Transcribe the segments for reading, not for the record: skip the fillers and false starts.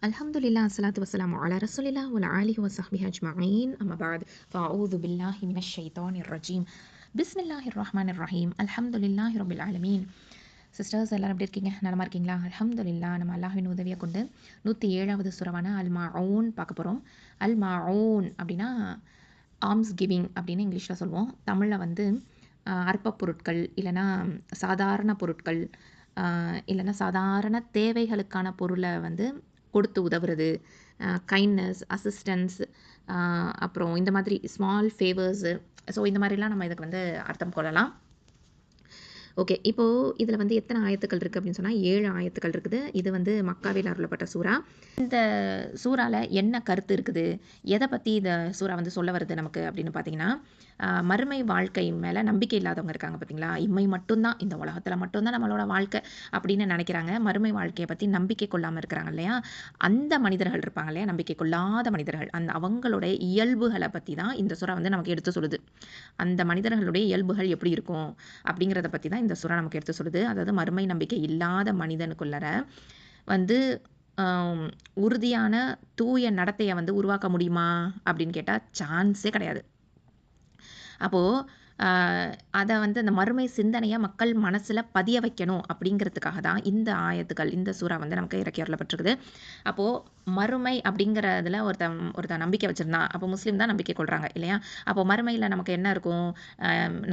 الحمد لله الصلاة والسلام على رسول الله وعلى آله وصحبه أجمعين أما بعد فأعوذ بالله من الشيطان الرجيم بسم الله الرحمن الرحيم الحمد لله رب العالمين sisters எல்லாரும் எப்படி இருக்கீங்க? நலமா இருக்கீங்களா? அல்ஹம்துலில்லாஹ். நம்ம அல்லாஹ்வின் உதவியை கொண்டு 107வது சூறாவான அல் மாஊன் பார்க்க போகிறோம். அல் மாஊன் அப்படின்னா ஆர்ம்ஸ் கிவிங் அப்படின்னு இங்கிலீஷில் சொல்லுவோம். தமிழில் வந்து அற்ப பொருட்கள் இல்லைன்னா சாதாரண பொருட்கள் இல்லைன்னா சாதாரண தேவைகளுக்கான பொருளை வந்து கொடுத்து உதவுறது, கைண்ட்னஸ், அசிஸ்டன்ஸ், அப்புறம் இந்த மாதிரி ஸ்மால் ஃபேவர்ஸு. ஸோ இந்த மாதிரிலாம் நம்ம இதுக்கு வந்து அர்த்தம் கொள்ளலாம். ஓகே, இப்போது இதில் வந்து எத்தனை ஆயத்துக்கள் இருக்குது அப்படின்னு சொன்னால் 7 ஆயத்துக்கள் இருக்குது. இது வந்து மக்காவில் அருளப்பட்ட சூறா. இந்த சூறாவில் என்ன கருத்து இருக்குது, எதை பற்றி இந்த சூறா வந்து சொல்ல வருது நமக்கு அப்படின்னு பார்த்தீங்கன்னா, மறுமை வாழ்க்கை மேலே நம்பிக்கை இல்லாதவங்க இருக்காங்க பார்த்தீங்களா. இம்மை மட்டும்தான், இந்த உலகத்தில் மட்டும்தான் நம்மளோட வாழ்க்கை அப்படின்னு நினைக்கிறாங்க. மறுமை வாழ்க்கையை பற்றி நம்பிக்கை கொள்ளாமல் இருக்கிறாங்க இல்லையா. அந்த மனிதர்கள் இருப்பாங்க இல்லையா, நம்பிக்கை கொள்ளாத மனிதர்கள், அவங்களோட இயல்புகளை பற்றி தான் இந்த சூறா வந்து நமக்கு எடுத்து சொல்லுது. அந்த மனிதர்களுடைய இயல்புகள் எப்படி இருக்கும் அப்படிங்கிறத பற்றி தான் இந்த சூறா நமக்கு எடுத்து சொல்லுது. அதாவது மறுமை நம்பிக்கை இல்லாத மனிதனுக்குள்ளர வந்து உறுதியான தூய நடத்தையை வந்து உருவாக்க முடியுமா அப்படின்னு கேட்டால் சான்ஸே கிடையாது. அப்போது அதை வந்து அந்த மறுமை சிந்தனையை மக்கள் மனசில் பதிய வைக்கணும் அப்படிங்கிறதுக்காக தான் இந்த ஆயத்துக்கள், இந்த சூறா வந்து நமக்கு இறக்கி வரப்பட்டிருக்குது. அப்போது மறுமை அப்படிங்கிறதுல ஒருத்தன் நம்பிக்கை வச்சுருந்தான். அப்போ முஸ்லீம் தான் நம்பிக்கை கொள்கிறாங்க இல்லையா. அப்போ மறுமையில் நமக்கு என்ன இருக்கும்?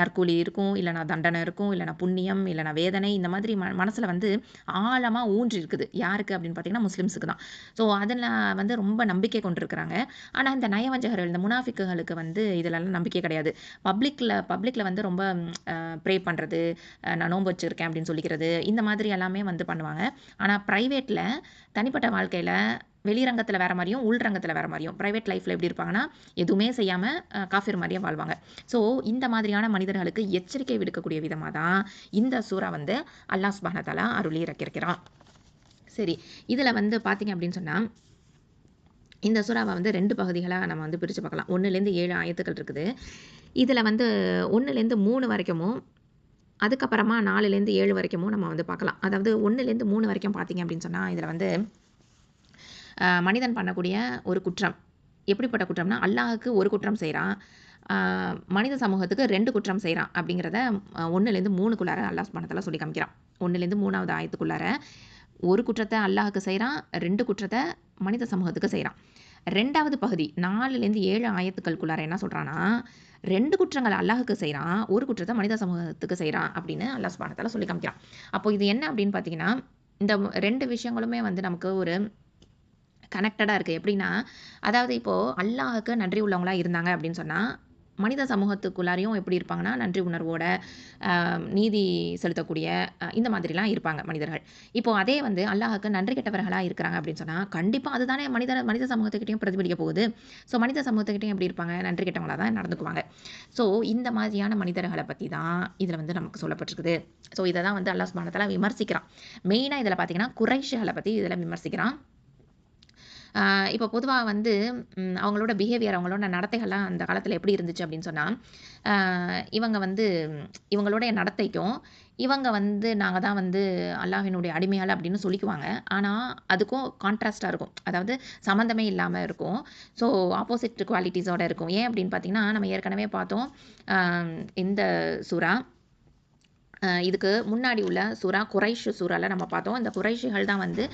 நற்கூலி இருக்கும், இல்லைனா தண்டனை இருக்கும், இல்லைனா புண்ணியம், இல்லைனா வேதனை, இந்த மாதிரி மனசில் வந்து ஆழமாக ஊன்றி இருக்குது. யாருக்கு அப்படின்னு பார்த்தீங்கன்னா முஸ்லீம்ஸுக்கு தான். ஸோ அதில் வந்து ரொம்ப நம்பிக்கை கொண்டிருக்கிறாங்க. ஆனால் இந்த நயவஞ்சகர்கள், இந்த முனாஃபிக்குகளுக்கு வந்து இதிலெல்லாம் நம்பிக்கை கிடையாது. பப்ளிக்கில் வந்து ரொம்ப ப்ரே பண்ணுறது, நான் நோன்பு வச்சுருக்கேன் அப்படின்னு சொல்லிக்கிறது, இந்த மாதிரி எல்லாமே வந்து பண்ணுவாங்க. ஆனால் ப்ரைவேட்டில், தனிப்பட்ட வாழ்க்கையில் வெளிரங்கத்தில் வேறு மாதிரியும் உள்ரங்கத்தில் வேறு மாதிரியும், ப்ரைவேட் லைஃப்பில் எப்படி இருப்பாங்கன்னா எதுவுமே செய்யாமல் காஃபிர் மாதிரியும் வாழ்வாங்க. ஸோ இந்த மாதிரியான மனிதர்களுக்கு எச்சரிக்கை விடுக்கக்கூடிய விதமாக தான் இந்த சூறா வந்து அல்லாஹ் சுப்ஹானஹு வ தஆலா அருளி இறக்கியிருக்கிறான். சரி, இதில் வந்து பார்த்திங்க அப்படின்னு சொன்னால் இந்த சூறாவை வந்து 2 பகுதிகளாக நம்ம வந்து பிரித்து பார்க்கலாம். 1லேருந்து 7 ஆயத்துக்கள் இருக்குது. இதில் வந்து 1லேருந்து 3 வரைக்கும், அதுக்கப்புறமா 4லேருந்து 7 வரைக்கும் நம்ம வந்து பார்க்கலாம். அதாவது 1லேருந்து 3 வரைக்கும் பார்த்திங்க அப்படின்னு சொன்னால் இதில் வந்து மனிதன் பண்ணக்கூடிய ஒரு குற்றம். எப்படிப்பட்ட குற்றம்னா, அல்லாஹுக்கு ஒரு குற்றம் செய்கிறான், மனித சமூகத்துக்கு 2 குற்றம் செய்கிறான் அப்படிங்கிறத 1லேருந்து 3க்குள்ளார அல்லாஹ் சுப்ஹானஹு வ தஆலா சொல்லி காமிக்கிறான். 1லேருந்து 3வது ஆயத்துக்குள்ளார ஒரு குற்றத்தை அல்லாஹுக்கு செய்கிறான், 2 குற்றத்தை மனித சமூகத்துக்கு செய்கிறான். 2வது பகுதி 4லேருந்து 7 ஆயத்துக்களுக்குள்ளார என்ன சொல்கிறான்னா, 2 குற்றங்களை அல்லாஹுக்கு செய்கிறான், ஒரு குற்றத்தை மனித சமூகத்துக்கு செய்கிறான் அப்படின்னு அல்லாஹ் சுப்ஹானஹு வ தஆலா சொல்லி காமிக்கிறான். அப்போ இது என்ன அப்படின்னு பார்த்தீங்கன்னா, இந்த 2 விஷயங்களுமே வந்து நமக்கு ஒரு கனெக்டடாக இருக்குது. எப்படின்னா, அதாவது இப்போது அல்லாஹுக்கு நன்றி உள்ளவங்களாக இருந்தாங்க அப்படின்னு சொன்னால், மனித சமூகத்துக்குள்ளாரையும் எப்படி இருப்பாங்கன்னா, நன்றி உணர்வோட நீதி செலுத்தக்கூடிய இந்த மாதிரிலாம் இருப்பாங்க மனிதர்கள். இப்போது அதே வந்து அல்லாஹுக்கு நன்றி கெட்டவர்களாக இருக்கிறாங்க அப்படின்னு சொன்னால், கண்டிப்பாக அதுதானே மனித சமூகத்துக்கிட்டையும் பிரதிபலிக்க போகுது. ஸோ மனித சமூகத்துக்கிட்டையும் எப்படி இருப்பாங்க? நன்றி கெட்டவங்களாக தான் நடந்துக்குவாங்க. ஸோ இந்த மாதிரியான மனிதர்களை பற்றி தான் இதில் வந்து நமக்கு சொல்லப்பட்டிருக்குது. ஸோ இதை தான் வந்து அல்லாஹ் சுப்ஹானஹு வ தஆலா விமர்சிக்கிறான். மெயினாக இதில் பார்த்தீங்கன்னா குறைஷிகளை பற்றி இதில் விமர்சிக்கிறான். இப்போ பொதுவாக வந்து அவங்களோட பிஹேவியர், அவங்களோட நடத்தைகள்லாம் அந்த காலத்தில் எப்படி இருந்துச்சு அப்படின்னு சொன்னால், இவங்க வந்து இவங்களுடைய நடத்தைக்கும் இவங்க வந்து நாங்கள் தான் வந்து அல்லாஹ்வினுடைய அடிமைகள் அப்படின்னு சொல்லிக்குவாங்க. ஆனால் அதுக்கும் கான்ட்ராஸ்ட்டாக இருக்கும். அதாவது சம்மந்தமே இல்லாமல் இருக்கும். ஸோ ஆப்போசிட் குவாலிட்டிஸோடு இருக்கும். ஏன் அப்படின்னு பார்த்தீங்கன்னா, நம்ம ஏற்கனவே பார்த்தோம் இந்த சூறா, இதுக்கு முன்னாடி உள்ள சூறா குறைஷ் சூறால நம்ம பார்த்தோம். இந்த குறைஷிகள் தான் வந்து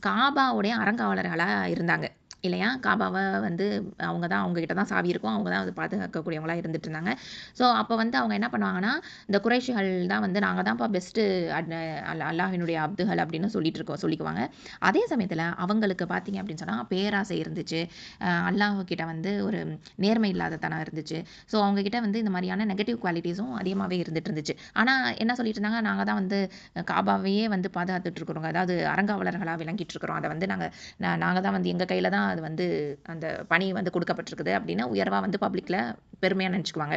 காபாவுடைய அறங்காவலர்களாக இருந்தாங்க இல்லையா. காபாவை வந்து அவங்க தான், அவங்ககிட்ட தான் சாவி இருக்கும், அவங்க தான் வந்து பாதுகாக்கக்கூடியவங்களாக இருந்துட்டு இருந்தாங்க. ஸோ அப்போ வந்து அவங்க என்ன பண்ணுவாங்கன்னா, இந்த குறைஷிகள் தான் வந்து நாங்கள் தான்ப்பா பெஸ்ட்டு அல்லாஹ்வினுடைய அப்துகள் அப்படின்னு சொல்லிக்குவாங்க. அதே சமயத்தில் அவங்களுக்கு பார்த்தீங்க அப்படின்னு சொன்னால் பேராசை இருந்துச்சு, அல்லாஹ்கிட்ட வந்து ஒரு நேர்மை இல்லாத தனம் இருந்துச்சு. ஸோ அவங்கக்கிட்ட வந்து இந்த மாதிரியான நெகட்டிவ் குவாலிட்டிஸும் அதிகமாகவே இருந்துட்டு இருந்துச்சு. ஆனால் என்ன சொல்லிட்டு இருந்தாங்க, நாங்கள் தான் வந்து காபாவையே வந்து பாதுகாத்துட்ருக்குறோங்க, அதாவது அறங்காவலர்களாக விளங்கிட்டு இருக்கிறோம், அதை வந்து நாங்கள் தான் வந்து எங்கள் கையில் தான் அது வந்து அந்த பணி வந்து கொடுக்கப்பட்டிருக்குது அப்படின்னு உயர்வாக வந்து பப்ளிக்கில் பெருமையாக நினச்சிக்குவாங்க.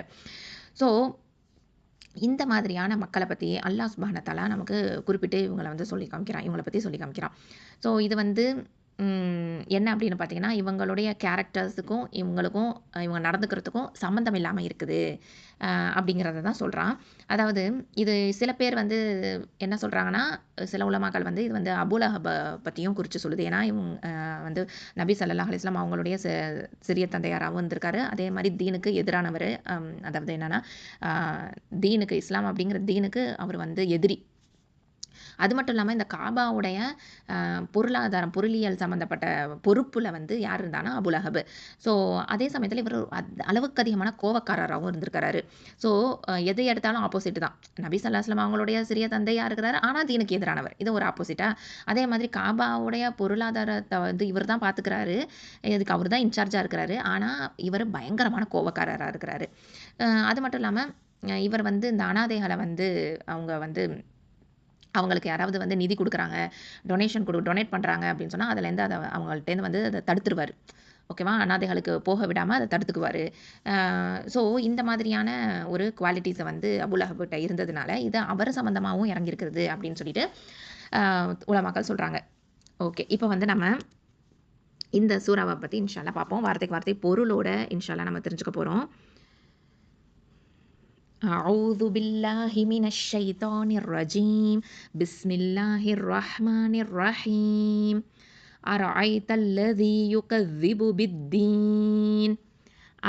ஸோ இந்த மாதிரியான மக்களை பற்றி அல்லாஹ் சுப்ஹானஹு வ தஆலா நமக்கு குறிப்பிட்டு இவங்களை வந்து சொல்லி காமிக்கிறான், இவங்களை பற்றி சொல்லி காமிக்கிறான். ஸோ இது வந்து என்ன அப்படின்னு பார்த்தீங்கன்னா, இவங்களுடைய கேரக்டர்ஸுக்கும், இவங்க நடந்துக்கிறதுக்கும் சம்மந்தம் இல்லாம இருக்குது. அப்படிங்கிறத தான் சொல்றான். அதாவது இது சில பேர் வந்து என்ன சொல்றாங்கன்னா, சில உலமாக்கள் வந்து இது வந்து அபூலஹப பத்தியும் குறிச்சு சொல்லுது. ஏன்னா, வந்து நபி ஸல்லல்லாஹு அலைஹி வஸல்லம் அவங்களுடைய சிறிய தந்தையாராவும் இருந்திருக்காரு. அதே மாரி தீனுக்கு எதிரானவரு. அதாவது என்னன்னா, அ தீனுக்கு இஸ்லாம் அப்படிங்கிற தீனுக்கு அவர் வந்து எதிரி. அது மட்டும் இல்லாம இந்த காபாவுடைய பொருளாதாரம், பொருளியல் சம்மந்தப்பட்ட பொறுப்புல வந்து யார் இருந்தான்னா, அபூலஹப். ஸோ அதே சமயத்தில இவரு அளவுக்கு அதிகமான கோவக்காரராவும் இருந்திருக்காரு. ஸோ எதை எடுத்தாலும் ஆப்போசிட் தான். நபி ஸல்லல்லாஹு அலைஹி வஸல்லம் அவங்களுடைய சிறிய தந்தையா இருக்கிறாரு. ஆனா தீனுக்கு எதிரானவர். இது ஒரு ஆப்போசிட்டா. அதே மாதிரி காபாவுடைய பொருளாதாரத்த வந்து இவர் தான் பார்த்துக்கிறாரு. இதுக்கு அவர் தான் இன்சார்ஜா இருக்கிறாரு. ஆனா இவரு பயங்கரமான கோவக்காரரா இருக்கிறாரு. அது மட்டும் இல்லாம இவர் வந்து இந்த அனாதைகள வந்து அவங்க வந்து அவங்களுக்கு யாராவது வந்து நிதி குடுக்குறாங்க, டொனேட் பண்றாங்க அப்படின்னு சொன்னா, அதுலேருந்து அவங்கள்ட்டேருந்து வந்து அத தடுத்துருவாரு. ஓகேவா? அனாதைகளுக்கு போக விடாம அத தடுத்துக்குவாரு. ஸோ இந்த மாதிரியான ஒரு குவாலிட்டீஸ வந்து அபூலஹப்ட்ட இருந்ததுனால, இது அவர் சம்மந்தமாவும் இறங்கியிருக்குது அப்படின்னு சொல்லிட்டு அ உலமாக்கள் சொல்றாங்க. ஓகே. இப்ப வந்து நம்ம இந்த சூறாவ பத்தி இன்ஷா அல்லாஹ் பார்ப்போம். வார்த்தைக்கு வார்த்தை பொருளோட இன்ஷா அல்லாஹ் நம்ம தெரிஞ்சுக்க போறோம். أعوذ بالله من الشيطان الرجيم بسم الله الرحمن الرحيم أرأيت الذي يكذب بالدين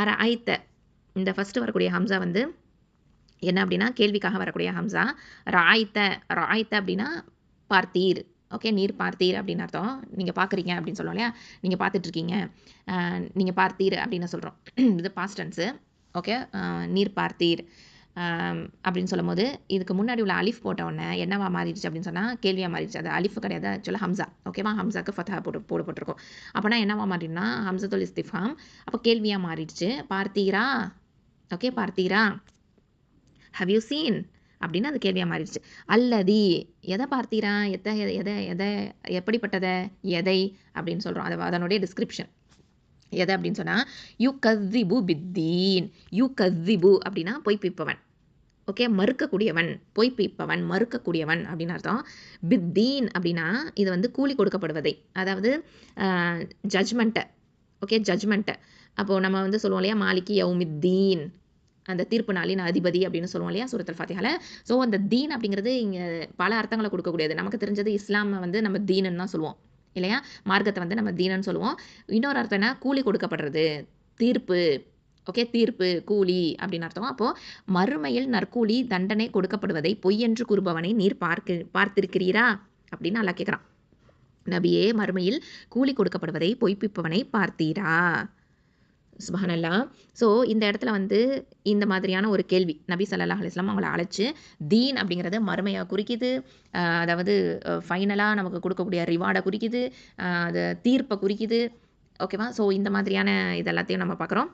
أرأيت இந்த ஃபர்ஸ்ட் வரக்கூடிய ஹம்சா வந்து என்ன அப்படின்னா கேள்விக்காக வரக்கூடிய ஹம்சா. ராய்த்த ராய்த்த அப்படின்னா பார்த்தீர். ஓகே, நீர் பார்த்தீர் அப்படின்னு அர்த்தம். நீங்கள் பார்க்குறீங்க அப்படின்னு சொல்லுவோம் இல்லையா, நீங்கள் பார்த்துட்ருக்கீங்க, நீங்கள் பார்த்தீர் அப்படின்னு சொல்கிறோம். இது பாஸ்ட் டென்ஸு. ஓகே, நீர் பார்த்தீர் அப்படின்னு சொல்லும்போது இதுக்கு முன்னாடி உள்ள அலிஃப் போட்ட உடனே என்னவா மாறிடுச்சு அப்படின்னு சொன்னால் கேள்வியாக மாறிடுச்சு. அது அலிஃப் கிடையாது, ஆக்சுவலாக ஹம்சா. ஓகேவா, ஹம்சாக்கு ஃபத்தா போடப்பட்டிருக்கும். அப்போனா என்னவா மாறிடுனா ஹம்சத்துல் இஸ்திஃபாம். அப்போ கேள்வியாக மாறிடுச்சு. பார்த்தீரா, ஓகே, பார்த்தீரா, ஹவ் யூ சீன் அப்படின்னு அது கேள்வியாக மாறிடுச்சு. அல்லதி, எதை பார்த்தீரா, எதை எப்படிப்பட்டதை, எதை அப்படின்னு சொல்கிறோம். அதனுடைய டிஸ்கிரிப்ஷன் எதை அப்படின்னு சொன்னால் யூ கஸ்ஸிபு பித்தீன். யூ கஸ்ஸிபு அப்படின்னா பொய்ப்பிப்பவன். ஓகே, மறுக்கக்கூடியவன், பொய்ப்பிப்பவன், மறுக்கக்கூடியவன் அப்படின்னு அர்த்தம். பித்தீன் அப்படின்னா இது வந்து கூலி கொடுக்கப்படுவதை, அதாவது ஜட்ஜ்மெண்ட்டை. ஓகே, ஜட்ஜ்மெண்ட்டை. அப்போது நம்ம வந்து சொல்லுவோம் இல்லையா, மாலிகி யௌமித்தீன், அந்த தீர்ப்பு நாளின் அதிபதி அப்படின்னு சொல்லுவோம் இல்லையா சூரத்துல் ஃபாத்திஹால. ஸோ அந்த தீன் அப்படிங்கிறது இங்கே பல அர்த்தங்களை கொடுக்கக்கூடியது. நமக்கு தெரிஞ்சது இஸ்லாம் வந்து நம்ம தீனுன்னு தான் சொல்லுவோம் இல்லையா, மார்க்கத்தை வந்து நம்ம தீனன்னு சொல்லுவோம். இன்னொரு அர்த்தம் என்ன, கூலி கொடுக்கப்படுறது, தீர்ப்பு. ஓகே, தீர்ப்பு, கூலி அப்படின்னு அர்த்தம். அப்போது மறுமையில் நற்கூலி தண்டனை கொடுக்கப்படுவதை பொய் என்று கூறுபவனை நீர் பார்த்திருக்கிறீரா அப்படின்னு அல்லாஹ் கேட்குறான். நபியே, மறுமையில் கூலி கொடுக்கப்படுவதை பொய்ப்பிப்பவனை பார்த்தீரா? சுப்ஹானல்லாஹ். ஸோ இந்த இடத்துல வந்து இந்த மாதிரியான ஒரு கேள்வி நபி ஸல்லல்லாஹு அலைஹி வஸல்லம் அவங்கள அழைச்சு, தீன் அப்படிங்கிறது மறுமையை குறிக்குது, அதாவது ஃபைனலாக நமக்கு கொடுக்கக்கூடிய ரிவார்டை குறிக்குது, அது தீர்ப்பை குறிக்குது. ஓகேவா? ஸோ இந்த மாதிரியான இது எல்லாத்தையும் நம்ம பார்க்குறோம்.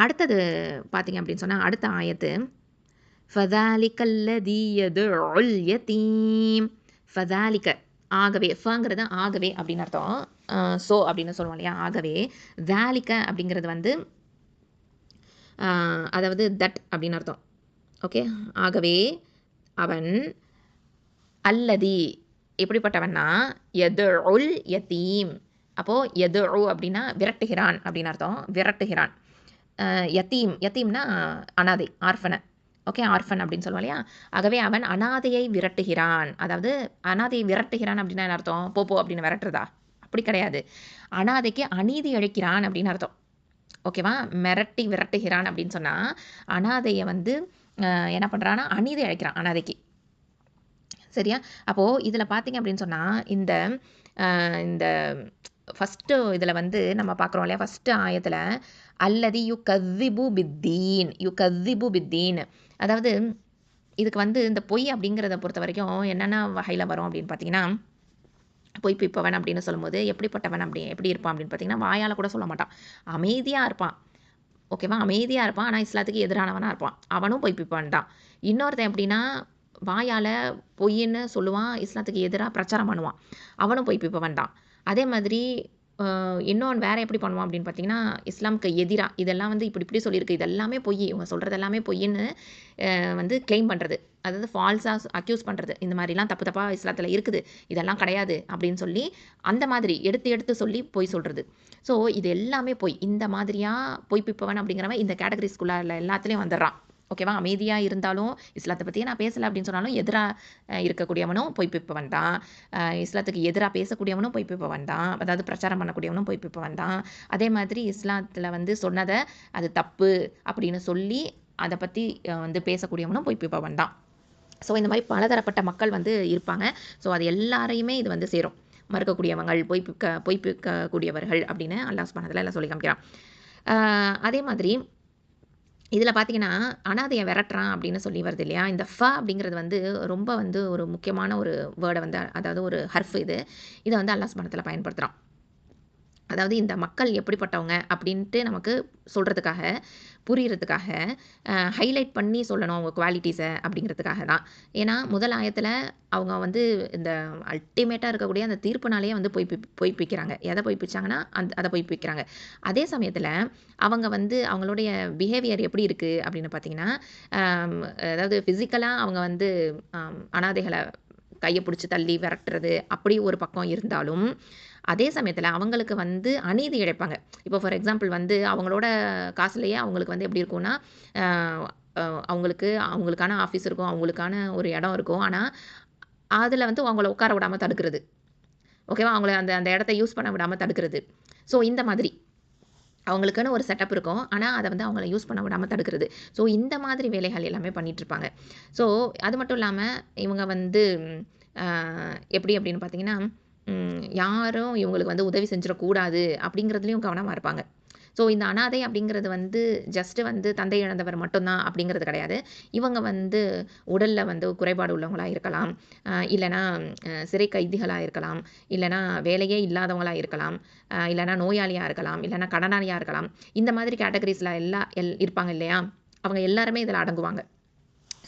அடுத்தது பார்த்தீங்க அப்படின்னு சொன்னால் அடுத்த ஆயத்து ஃபதாலிகல்லதி யதுல் யதீம். ஃபதாலிக, ஆகவே, ஃபங்கிறது ஆகவே அப்படின்னு அர்த்தம். ஸோ அப்படின்னு சொல்லுவோம் இல்லையா, ஆகவே. தாலிக அப்படிங்கிறது வந்து அதாவது தட் அப்படின்னு அர்த்தம். ஓகே, ஆகவே அவன், அல்லதி எப்படிப்பட்டவன்னா, யதுல் யதீம். அப்போது யதுஉ அப்படின்னா விரட்டுகிறான் அப்படின்னு அர்த்தம். விரட்டுகிறான். யத்தீம், யத்தீம்னா அனாதை, ஆர்ஃபனை. ஓகே, ஆர்ஃபன் அப்படின்னு சொல்லுவோம் இல்லையா. ஆகவே அவன் அனாதையை விரட்டுகிறான். அதாவது அனாதையை விரட்டுகிறான் அப்படின்னா என்ன அர்த்தம், போ அப்படின்னு விரட்டுறதா? அப்படி கிடையாது. அனாதைக்கு அநீதி இழைக்கிறான் அப்படின்னு அர்த்தம். ஓகேவா, மிரட்டி விரட்டுகிறான் அப்படின்னு சொன்னால் அனாதையை வந்து என்ன பண்ணுறான்னா அநீதி இழைக்கிறான் அனாதைக்கு. சரியா? அப்போது இதில் பார்த்தீங்க அப்படின்னு சொன்னால் இந்த இந்த ஃபஸ்ட்டு இதில் வந்து நம்ம பார்க்குறோம் இல்லையா, ஃபஸ்ட்டு ஆயத்தில் அல்லதி யு கஸ்ஸிபு பித்தீன், யு கஸ்ஸிபு பித்தீன். அதாவது இதுக்கு வந்து இந்த பொய் அப்படிங்கிறத பொறுத்த வரைக்கும் என்னென்ன வகையில் வரும் அப்படின்னு பார்த்தீங்கன்னா, பொய்ப்பிப்பவன் அப்படின்னு சொல்லும்போது எப்படிப்பட்டவன், எப்படி இருப்பான் அப்படின்னு பார்த்தீங்கன்னா, வாயால் கூட சொல்ல மாட்டான், அமைதியாக இருப்பான். ஓகேவா, அமைதியாக இருப்பான், ஆனால் இஸ்லாத்துக்கு எதிரானவனாக இருப்பான், அவனும் பொய்ப்பிப்பான் தான். இன்னொருத்தன் எப்படின்னா, வாயால் பொய்ன்னு சொல்லுவான், இஸ்லாத்துக்கு எதிராக பிரச்சாரம் பண்ணுவான், அவனும் பொய்ப்பிப்பவன் தான். அதே மாதிரி இன்னொன்று வேறு எப்படி பண்ணுவோம் அப்படின்னு பார்த்தீங்கன்னா, இஸ்லாமுக்கு எதிராக இதெல்லாம் வந்து இப்படி இப்படி சொல்லியிருக்கு, இதெல்லாமே பொய், இவங்க சொல்கிறது எல்லாமே பொய்ன்னு வந்து கிளைம் பண்ணுறது, அதாவது ஃபால்ஸாக அக்யூஸ் பண்ணுறது, இந்த மாதிரிலாம் தப்பு தப்பாக இஸ்லாத்தில் இருக்குது, இதெல்லாம் கிடையாது அப்படின்னு சொல்லி அந்த மாதிரி எடுத்து எடுத்து சொல்லி பொய் சொல்கிறது. ஸோ இது எல்லாமே பொய். இந்த மாதிரியாக பொய்ப்பிப்பவன் அப்படிங்கிறவன் இந்த கேட்டகரிஸ்குள்ளார எல்லாத்துலேயும் வந்துடுறான். ஓகேவா? அமைதியாக இருந்தாலும் இஸ்லாத்தை பற்றியே நான் பேசலை அப்படின்னு சொன்னாலும் எதிராக இருக்கக்கூடியவனும் பொய்ப்பிப்பவன் தான். இஸ்லாத்துக்கு எதிராக பேசக்கூடியவனும் பொய்ப்பிப்பவன் தான். அதாவது பிரச்சாரம் பண்ணக்கூடியவனும் பொய்ப்பிப்பவன் தான். அதே மாதிரி இஸ்லாத்தில் வந்து சொன்னதை அது தப்பு அப்படின்னு சொல்லி அதை பற்றி வந்து பேசக்கூடியவனும் பொய்ப்பிப்பவன் தான். ஸோ இந்த மாதிரி பலதரப்பட்ட மக்கள் வந்து இருப்பாங்க. ஸோ அது எல்லாரையுமே இது வந்து சேரும். மறுக்கக்கூடியவங்கள், பொய்ப்பிக்கக்கூடியவர்கள் அப்படின்னு அல்லாஹ் சுப்ஹானஹு வ தஆலா எல்லாம் சொல்லி காமிக்கிறான். அதே மாதிரி இதில் பார்த்தீங்கன்னா, அனாதையை விரட்டுறான் அப்படின்னு சொல்லி வருது இல்லையா? இந்த அப்படிங்கிறது வந்து ரொம்ப வந்து ஒரு முக்கியமான ஒரு வேர்டை வந்து, அதாவது ஒரு ஹர்ஃப் இது. இதை வந்து அல்லாஹ் சுப்ஹானஹு வ தஆலா பயன்படுத்துகிறான். அதாவது இந்த மக்கள் எப்படிப்பட்டவங்க அப்படின்ட்டு நமக்கு சொல்கிறதுக்காக, புரியறதுக்காக, ஹைலைட் பண்ணி சொல்லணும் அவங்க குவாலிட்டிஸை அப்படிங்கிறதுக்காக தான். ஏன்னா முதல் ஆயத்தில் அவங்க வந்து இந்த அல்டிமேட்டாக இருக்கக்கூடிய அந்த தீர்ப்புனாலேயே வந்து பொய்ப்பிக்கிறாங்க. எதை பொய்ப்பிச்சாங்கன்னா அதை பொய்ப்பிக்கிறாங்க. அதே சமயத்தில் அவங்க வந்து அவங்களுடைய பிஹேவியர் எப்படி இருக்குது அப்படின்னு பார்த்தீங்கன்னா, அதாவது ஃபிசிக்கலாக அவங்க வந்து அனாதைகளை கையை பிடிச்சி தள்ளி விரட்டுறது அப்படி ஒரு பக்கம் இருந்தாலும், அதே சமயத்தில் அவங்களுக்கு வந்து அநீதி இழைப்பாங்க. இப்போ ஃபார் எக்ஸாம்பிள் வந்து அவங்களோட காசுலேயே அவங்களுக்கு வந்து எப்படி இருக்கும்னா, அவங்களுக்கான ஆஃபீஸ் இருக்கும், அவங்களுக்கான ஒரு இடம் இருக்கும். ஆனால் அதில் வந்து அவங்கள உட்கார விடாமல் தடுக்கிறது. ஓகேவா? அவங்கள அந்த அந்த இடத்த யூஸ் பண்ண விடாமல் தடுக்கிறது. ஸோ இந்த மாதிரி அவங்களுக்குன்னு ஒரு செட்டப் இருக்கும். ஆனால் அதை வந்து அவங்கள யூஸ் பண்ண விடாமல் தடுக்கிறது. ஸோ இந்த மாதிரி வேலைகள் எல்லாமே பண்ணிகிட்ருப்பாங்க. ஸோ அது மட்டும் இல்லாமல் இவங்க வந்து எப்படி அப்படின்னு பார்த்தீங்கன்னா, யாரும் இவங்களுக்கு வந்து உதவி செஞ்சிடக்கூடாது அப்படிங்கிறதுலையும் கவனமாக இருப்பாங்க. ஸோ இந்த அனாதை அப்படிங்கிறது வந்து ஜஸ்ட்டு வந்து தந்தை இழந்தவர் மட்டும்தான் அப்படிங்கிறது கிடையாது. இவங்க வந்து உடலில் வந்து குறைபாடு உள்ளவங்களாக இருக்கலாம், இல்லைனா சிறை கைதிகளாக இருக்கலாம், இல்லைனா வேலையே இல்லாதவங்களாக இருக்கலாம், இல்லைனா நோயாளியாக இருக்கலாம், இல்லைனா கடனாளியாக இருக்கலாம். இந்த மாதிரி கேட்டகரிஸில் இருப்பாங்க இல்லையா? அவங்க எல்லாருமே இதில் அடங்குவாங்க.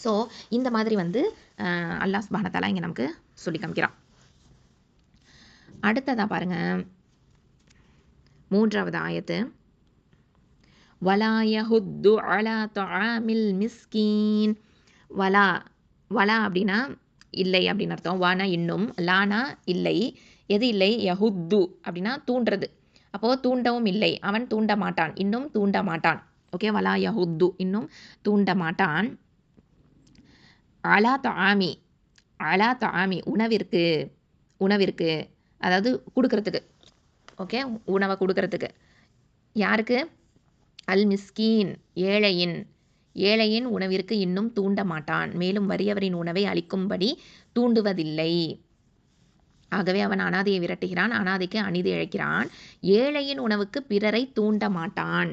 ஸோ இந்த மாதிரி வந்து அல்லாஹ் சுப்ஹானஹு வ தஆலா இங்கே நமக்கு சொல்லி காமிக்கிறான். அடுத்ததாக பாருங்கள், 3வது ஆயத்து. வலா யஹுத்து அலா தஆமில் மிஸ்கீன். வலா வலா அப்படின்னா இல்லை அப்படின்னு அர்த்தம். வானா இன்னும், லானா இல்லை. எது இல்லை? யஹுத்து அப்படின்னா தூண்டுறது. அப்போது தூண்டவும் இல்லை, அவன் தூண்ட மாட்டான், இன்னும் தூண்ட மாட்டான். ஓகே, வலா யஹுத்து இன்னும் தூண்ட மாட்டான். அலா தஆமி, அலா தஆமி உணவிற்கு, உணவிற்கு அதாவது கொடுக்கறதுக்கு. ஓகே, உணவை கொடுக்கறதுக்கு. யாருக்கு? அல் மிஸ்கீன் ஏழையின், ஏழையின் உணவிற்கு இன்னும் தூண்ட மாட்டான், மேலும் வறியவரின் உணவை அளிக்கும்படி தூண்டுவதில்லை. ஆகவே அவன் அனாதையை விரட்டுகிறான், அனாதைக்கு அநீதி இழைக்கிறான், ஏழையின் உணவுக்கு பிறரை தூண்ட மாட்டான்.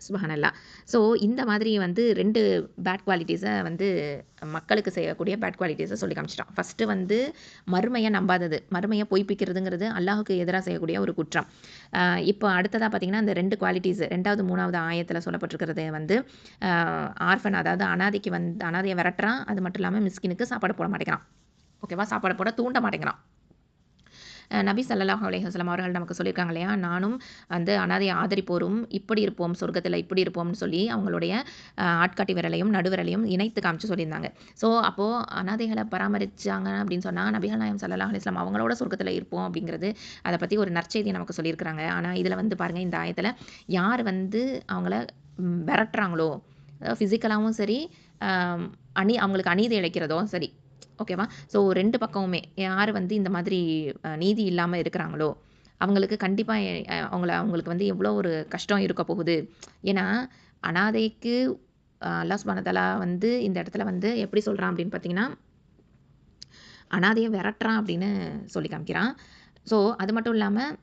சுப்ஹானல்லாஹ். ஸோ இந்த மாதிரி வந்து 2 பேட் குவாலிட்டிஸை வந்து மக்களுக்கு செய்யக்கூடிய பேட் குவாலிட்டிஸை சொல்லி காமிச்சிட்டான். ஃபஸ்ட்டு வந்து மறுமையை நம்பாதது, மறுமையை பொய்ப்பிக்கிறதுங்கிறது அல்லாஹுக்கு எதிராக செய்யக்கூடிய ஒரு குற்றம். இப்போ அடுத்ததாக பார்த்தீங்கன்னா இந்த 2 குவாலிட்டிஸ் 2வது 3வது ஆயத்தில் சொல்லப்பட்டிருக்கிறது வந்து ஆர்ஃபன், அதாவது அனாதைக்கு வந்து அனாதையை விரட்டுறான், அது மட்டும் இல்லாமல் மிஸ்கினுக்கு சாப்பாடு போட மாட்டேங்கிறான். ஓகேவா? சாப்பாடு போட தூண்ட மாட்டேங்கிறான். நபி ஸல்லல்லாஹு அலைஹி வஸல்லம் அவர்கள் நமக்கு சொல்லியிருக்காங்க இல்லையா? நானும் வந்து அனாதையை ஆதரிப்போரும் இப்படி இருப்போம், சொர்க்கத்தில் இப்படி இருப்போம்னு சொல்லி அவங்களுடைய ஆட்காட்டி விரலையும் நடுவிரலையும் இணைத்து காமிச்சு சொல்லியிருந்தாங்க. ஸோ அப்போது அனாதைகளை பராமரித்தாங்க அப்படின்னு சொன்னால் நபிகள் நாயகம் ஸல்லல்லாஹு அலைஹி வஸல்லம் அவங்களோட சொர்க்கத்தில் இருப்போம் அப்படிங்கிறது, அதை பற்றி ஒரு நற்செய்தியை நமக்கு சொல்லியிருக்கிறாங்க. ஆனால் இதில் வந்து பாருங்கள், இந்த ஆயத்தில் யார் வந்து அவங்கள விரட்டுறாங்களோ, ஃபிசிக்கலாகவும் சரி, அவங்களுக்கு அநீதி இழைக்கிறதோ சரி, ஓகேவா? ஸோ 2 பக்கமுமே யார் வந்து இந்த மாதிரி நீதி இல்லாமல் இருக்கிறாங்களோ அவங்களுக்கு கண்டிப்பாக அவங்களுக்கு வந்து எவ்வளோ ஒரு கஷ்டம் இருக்க போகுது. ஏன்னா அனாதைக்கு அல்லாஹ் சுப்ஹானஹு வ தஆலா வந்து இந்த இடத்துல வந்து எப்படி சொல்கிறான் அப்படின்னு பார்த்தீங்கன்னா, அனாதையை விரட்டுறான் அப்படின்னு சொல்லி காமிக்கிறான். ஸோ அது மட்டும் இல்லாமல்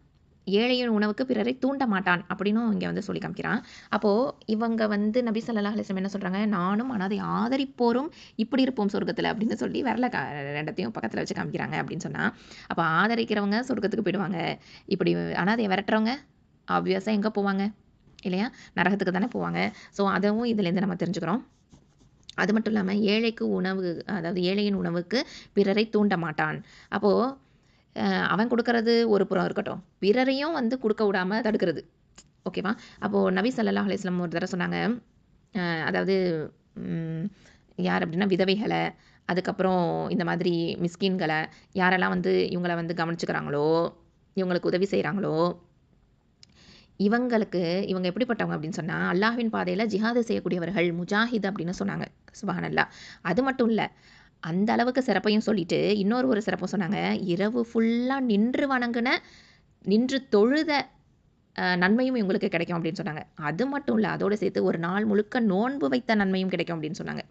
ஏழையின் உணவுக்கு பிறரை தூண்ட மாட்டான் அப்படின்னும் இங்கே வந்து சொல்லி காமிக்கிறான். அப்போது இவங்க வந்து நபி ஸல்லல்லாஹு அலைஹி வஸல்லம் என்ன சொல்கிறாங்க? நானும் அனாதை ஆதரிப்போரும் இப்படி இருப்போம் சொர்க்கத்தில் அப்படின்னு சொல்லி விரல 2த்தையும் பக்கத்தில் வச்சு காமிக்கிறாங்க அப்படின்னு சொன்னால், அப்போ ஆதரிக்கிறவங்க சொர்க்கத்துக்கு போயிடுவாங்க, இப்படி அனாதையை விரட்டுறவங்க ஆப்வியஸாக எங்கே போவாங்க இல்லையா? நரகத்துக்கு தானே போவாங்க. ஸோ அதுவும் இதுலேருந்து நம்ம தெரிஞ்சுக்கிறோம். அது மட்டும் இல்லாமல் ஏழைக்கு உணவு, அதாவது ஏழையின் உணவுக்கு பிறரை தூண்ட மாட்டான். அப்போது அவன் கொடுக்கறது ஒரு புறம் இருக்கட்டும், பிறரையும் வந்து கொடுக்க விடாமல் தடுக்கிறது. ஓகேவா? அப்போது நபி ஸல்லல்லாஹு அலைஹி வஸல்லம் ஒரு தடவை சொன்னாங்க, அதாவது யார் அப்படின்னா விதவைகளை, அதுக்கப்புறம் இந்த மாதிரி மிஸ்கின்களை, யாரெல்லாம் வந்து இவங்கள வந்து கவனிச்சுக்கிறாங்களோ, இவங்களுக்கு உதவி செய்கிறாங்களோ, இவங்க எப்படிப்பட்டவங்க அப்படின்னு சொன்னால், அல்லாஹ்வின் பாதையில் ஜிஹாது செய்யக்கூடியவர்கள், முஜாஹித் அப்படின்னு சொன்னாங்க. சுப்ஹானல்லாஹ். அது மட்டும் இல்லை, அந்த அளவுக்கு சிறப்பையும் சொல்லிட்டு இன்னொரு சிறப்பும் சொன்னாங்க. இரவு ஃபுல்லாக நின்று தொழுத நன்மையும் இவங்களுக்கு கிடைக்கும் அப்படின்னு சொன்னாங்க. அது மட்டும் இல்லை, அதோடு சேர்த்து ஒரு நாள் முழுக்க நோன்பு வைத்த நன்மையும் கிடைக்கும் அப்படின்னு சொன்னாங்க.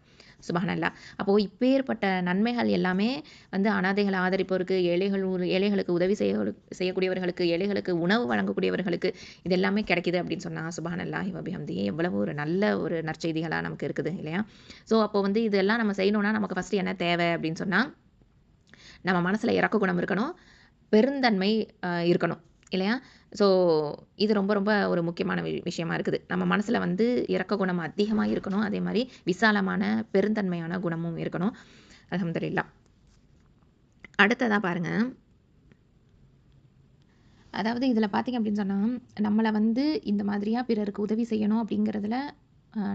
சுப்ஹானல்லாஹ். அப்போது இப்பேற்பட்ட நன்மைகள் எல்லாமே வந்து அனாதைகளை ஆதரிப்பவருக்கு, ஏழைகளுக்கு உதவி செய்யக்கூடியவர்களுக்கு, ஏழைகளுக்கு உணவு வழங்கக்கூடியவர்களுக்கு இது எல்லாமே கிடைக்கிது அப்படின்னு சொன்னாங்க. சுப்ஹானல்லாஹி வ பிஹம்திஹி. எவ்வளவு ஒரு நல்ல ஒரு நற்செய்திகளாக நமக்கு இருக்குது இல்லையா? ஸோ அப்போ வந்து இதெல்லாம் நம்ம செய்யணும்னா நமக்கு ஃபஸ்ட்டு என்ன தேவை அப்படின்னு சொன்னால், நம்ம மனசில் இரக்க குணம் இருக்கணும், பெருந்தன்மை இருக்கணும் இல்லையா? ஸோ இது ரொம்ப ரொம்ப ஒரு முக்கியமான விஷயமா இருக்குது. நம்ம மனசில் வந்து இரக்க குணம் அதிகமாக இருக்கணும், அதே மாதிரி விசாலமான பெருந்தன்மையான குணமும் இருக்கணும். அல்ஹம்துலில்லாஹ். அடுத்ததாக பாருங்கள், அதாவது இதில் பார்த்திங்க அப்படின்னு சொன்னால், நம்மளை வந்து இந்த மாதிரியாக பிறருக்கு உதவி செய்யணும் அப்படிங்கிறதுல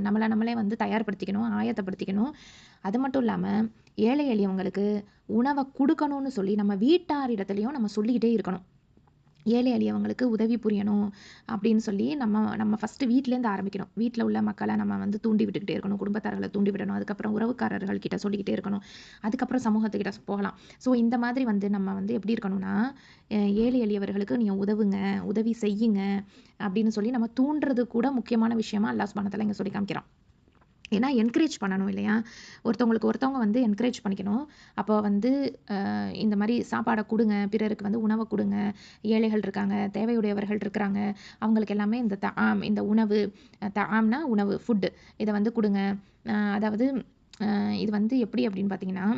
நம்மளே வந்து தயார்படுத்திக்கணும், ஆயத்தப்படுத்திக்கணும். அது மட்டும் இல்லாமல் ஏழை எளியவங்களுக்கு உணவை கொடுக்கணும்னு சொல்லி நம்ம வீட்டாரிடத்துலையும் நம்ம சொல்லிக்கிட்டே இருக்கணும். ஏழை எளியவங்களுக்கு உதவி புரியணும் அப்படின்னு சொல்லி நம்ம ஃபஸ்ட்டு வீட்டிலேருந்து ஆரம்பிக்கணும். வீட்டில் உள்ள மக்களை நம்ம வந்து தூண்டி விட்டுக்கிட்டே இருக்கணும், குடும்பத்தார்களை தூண்டி விடணும், அதுக்கப்புறம் உறவுக்காரர்கள் கிட்ட சொல்லிக்கிட்டே இருக்கணும், அதுக்கப்புறம் சமூகத்துக்கிட்ட போகலாம். ஸோ இந்த மாதிரி வந்து நம்ம வந்து எப்படி இருக்கணும்னா, ஏழை எளியவர்களுக்கு நீங்கள் உதவுங்க, உதவி செய்யுங்க அப்படின்னு சொல்லி நம்ம தூண்டுறது கூட முக்கியமான விஷயமா அல்லாஹ் சுப்ஹானஹு வ தஆலா இங்கே சொல்லி காமிக்கிறான். ஏன்னா என்கரேஜ் பண்ணணும் இல்லையா? ஒருத்தவங்க வந்து என்கரேஜ் பண்ணிக்கணும். அப்போ வந்து இந்த மாதிரி சாப்பாடை கொடுங்க, பிறருக்கு வந்து உணவை கொடுங்க, ஏழைகள் இருக்காங்க, தேவையுடையவர்கள் இருக்கிறாங்க, அவங்களுக்கு எல்லாமே இந்த உணவு, தஆம்னா உணவு, ஃபுட்டு, இதை வந்து கொடுங்க. அதாவது இது வந்து எப்படி அப்படின்னு பார்த்தீங்கன்னா,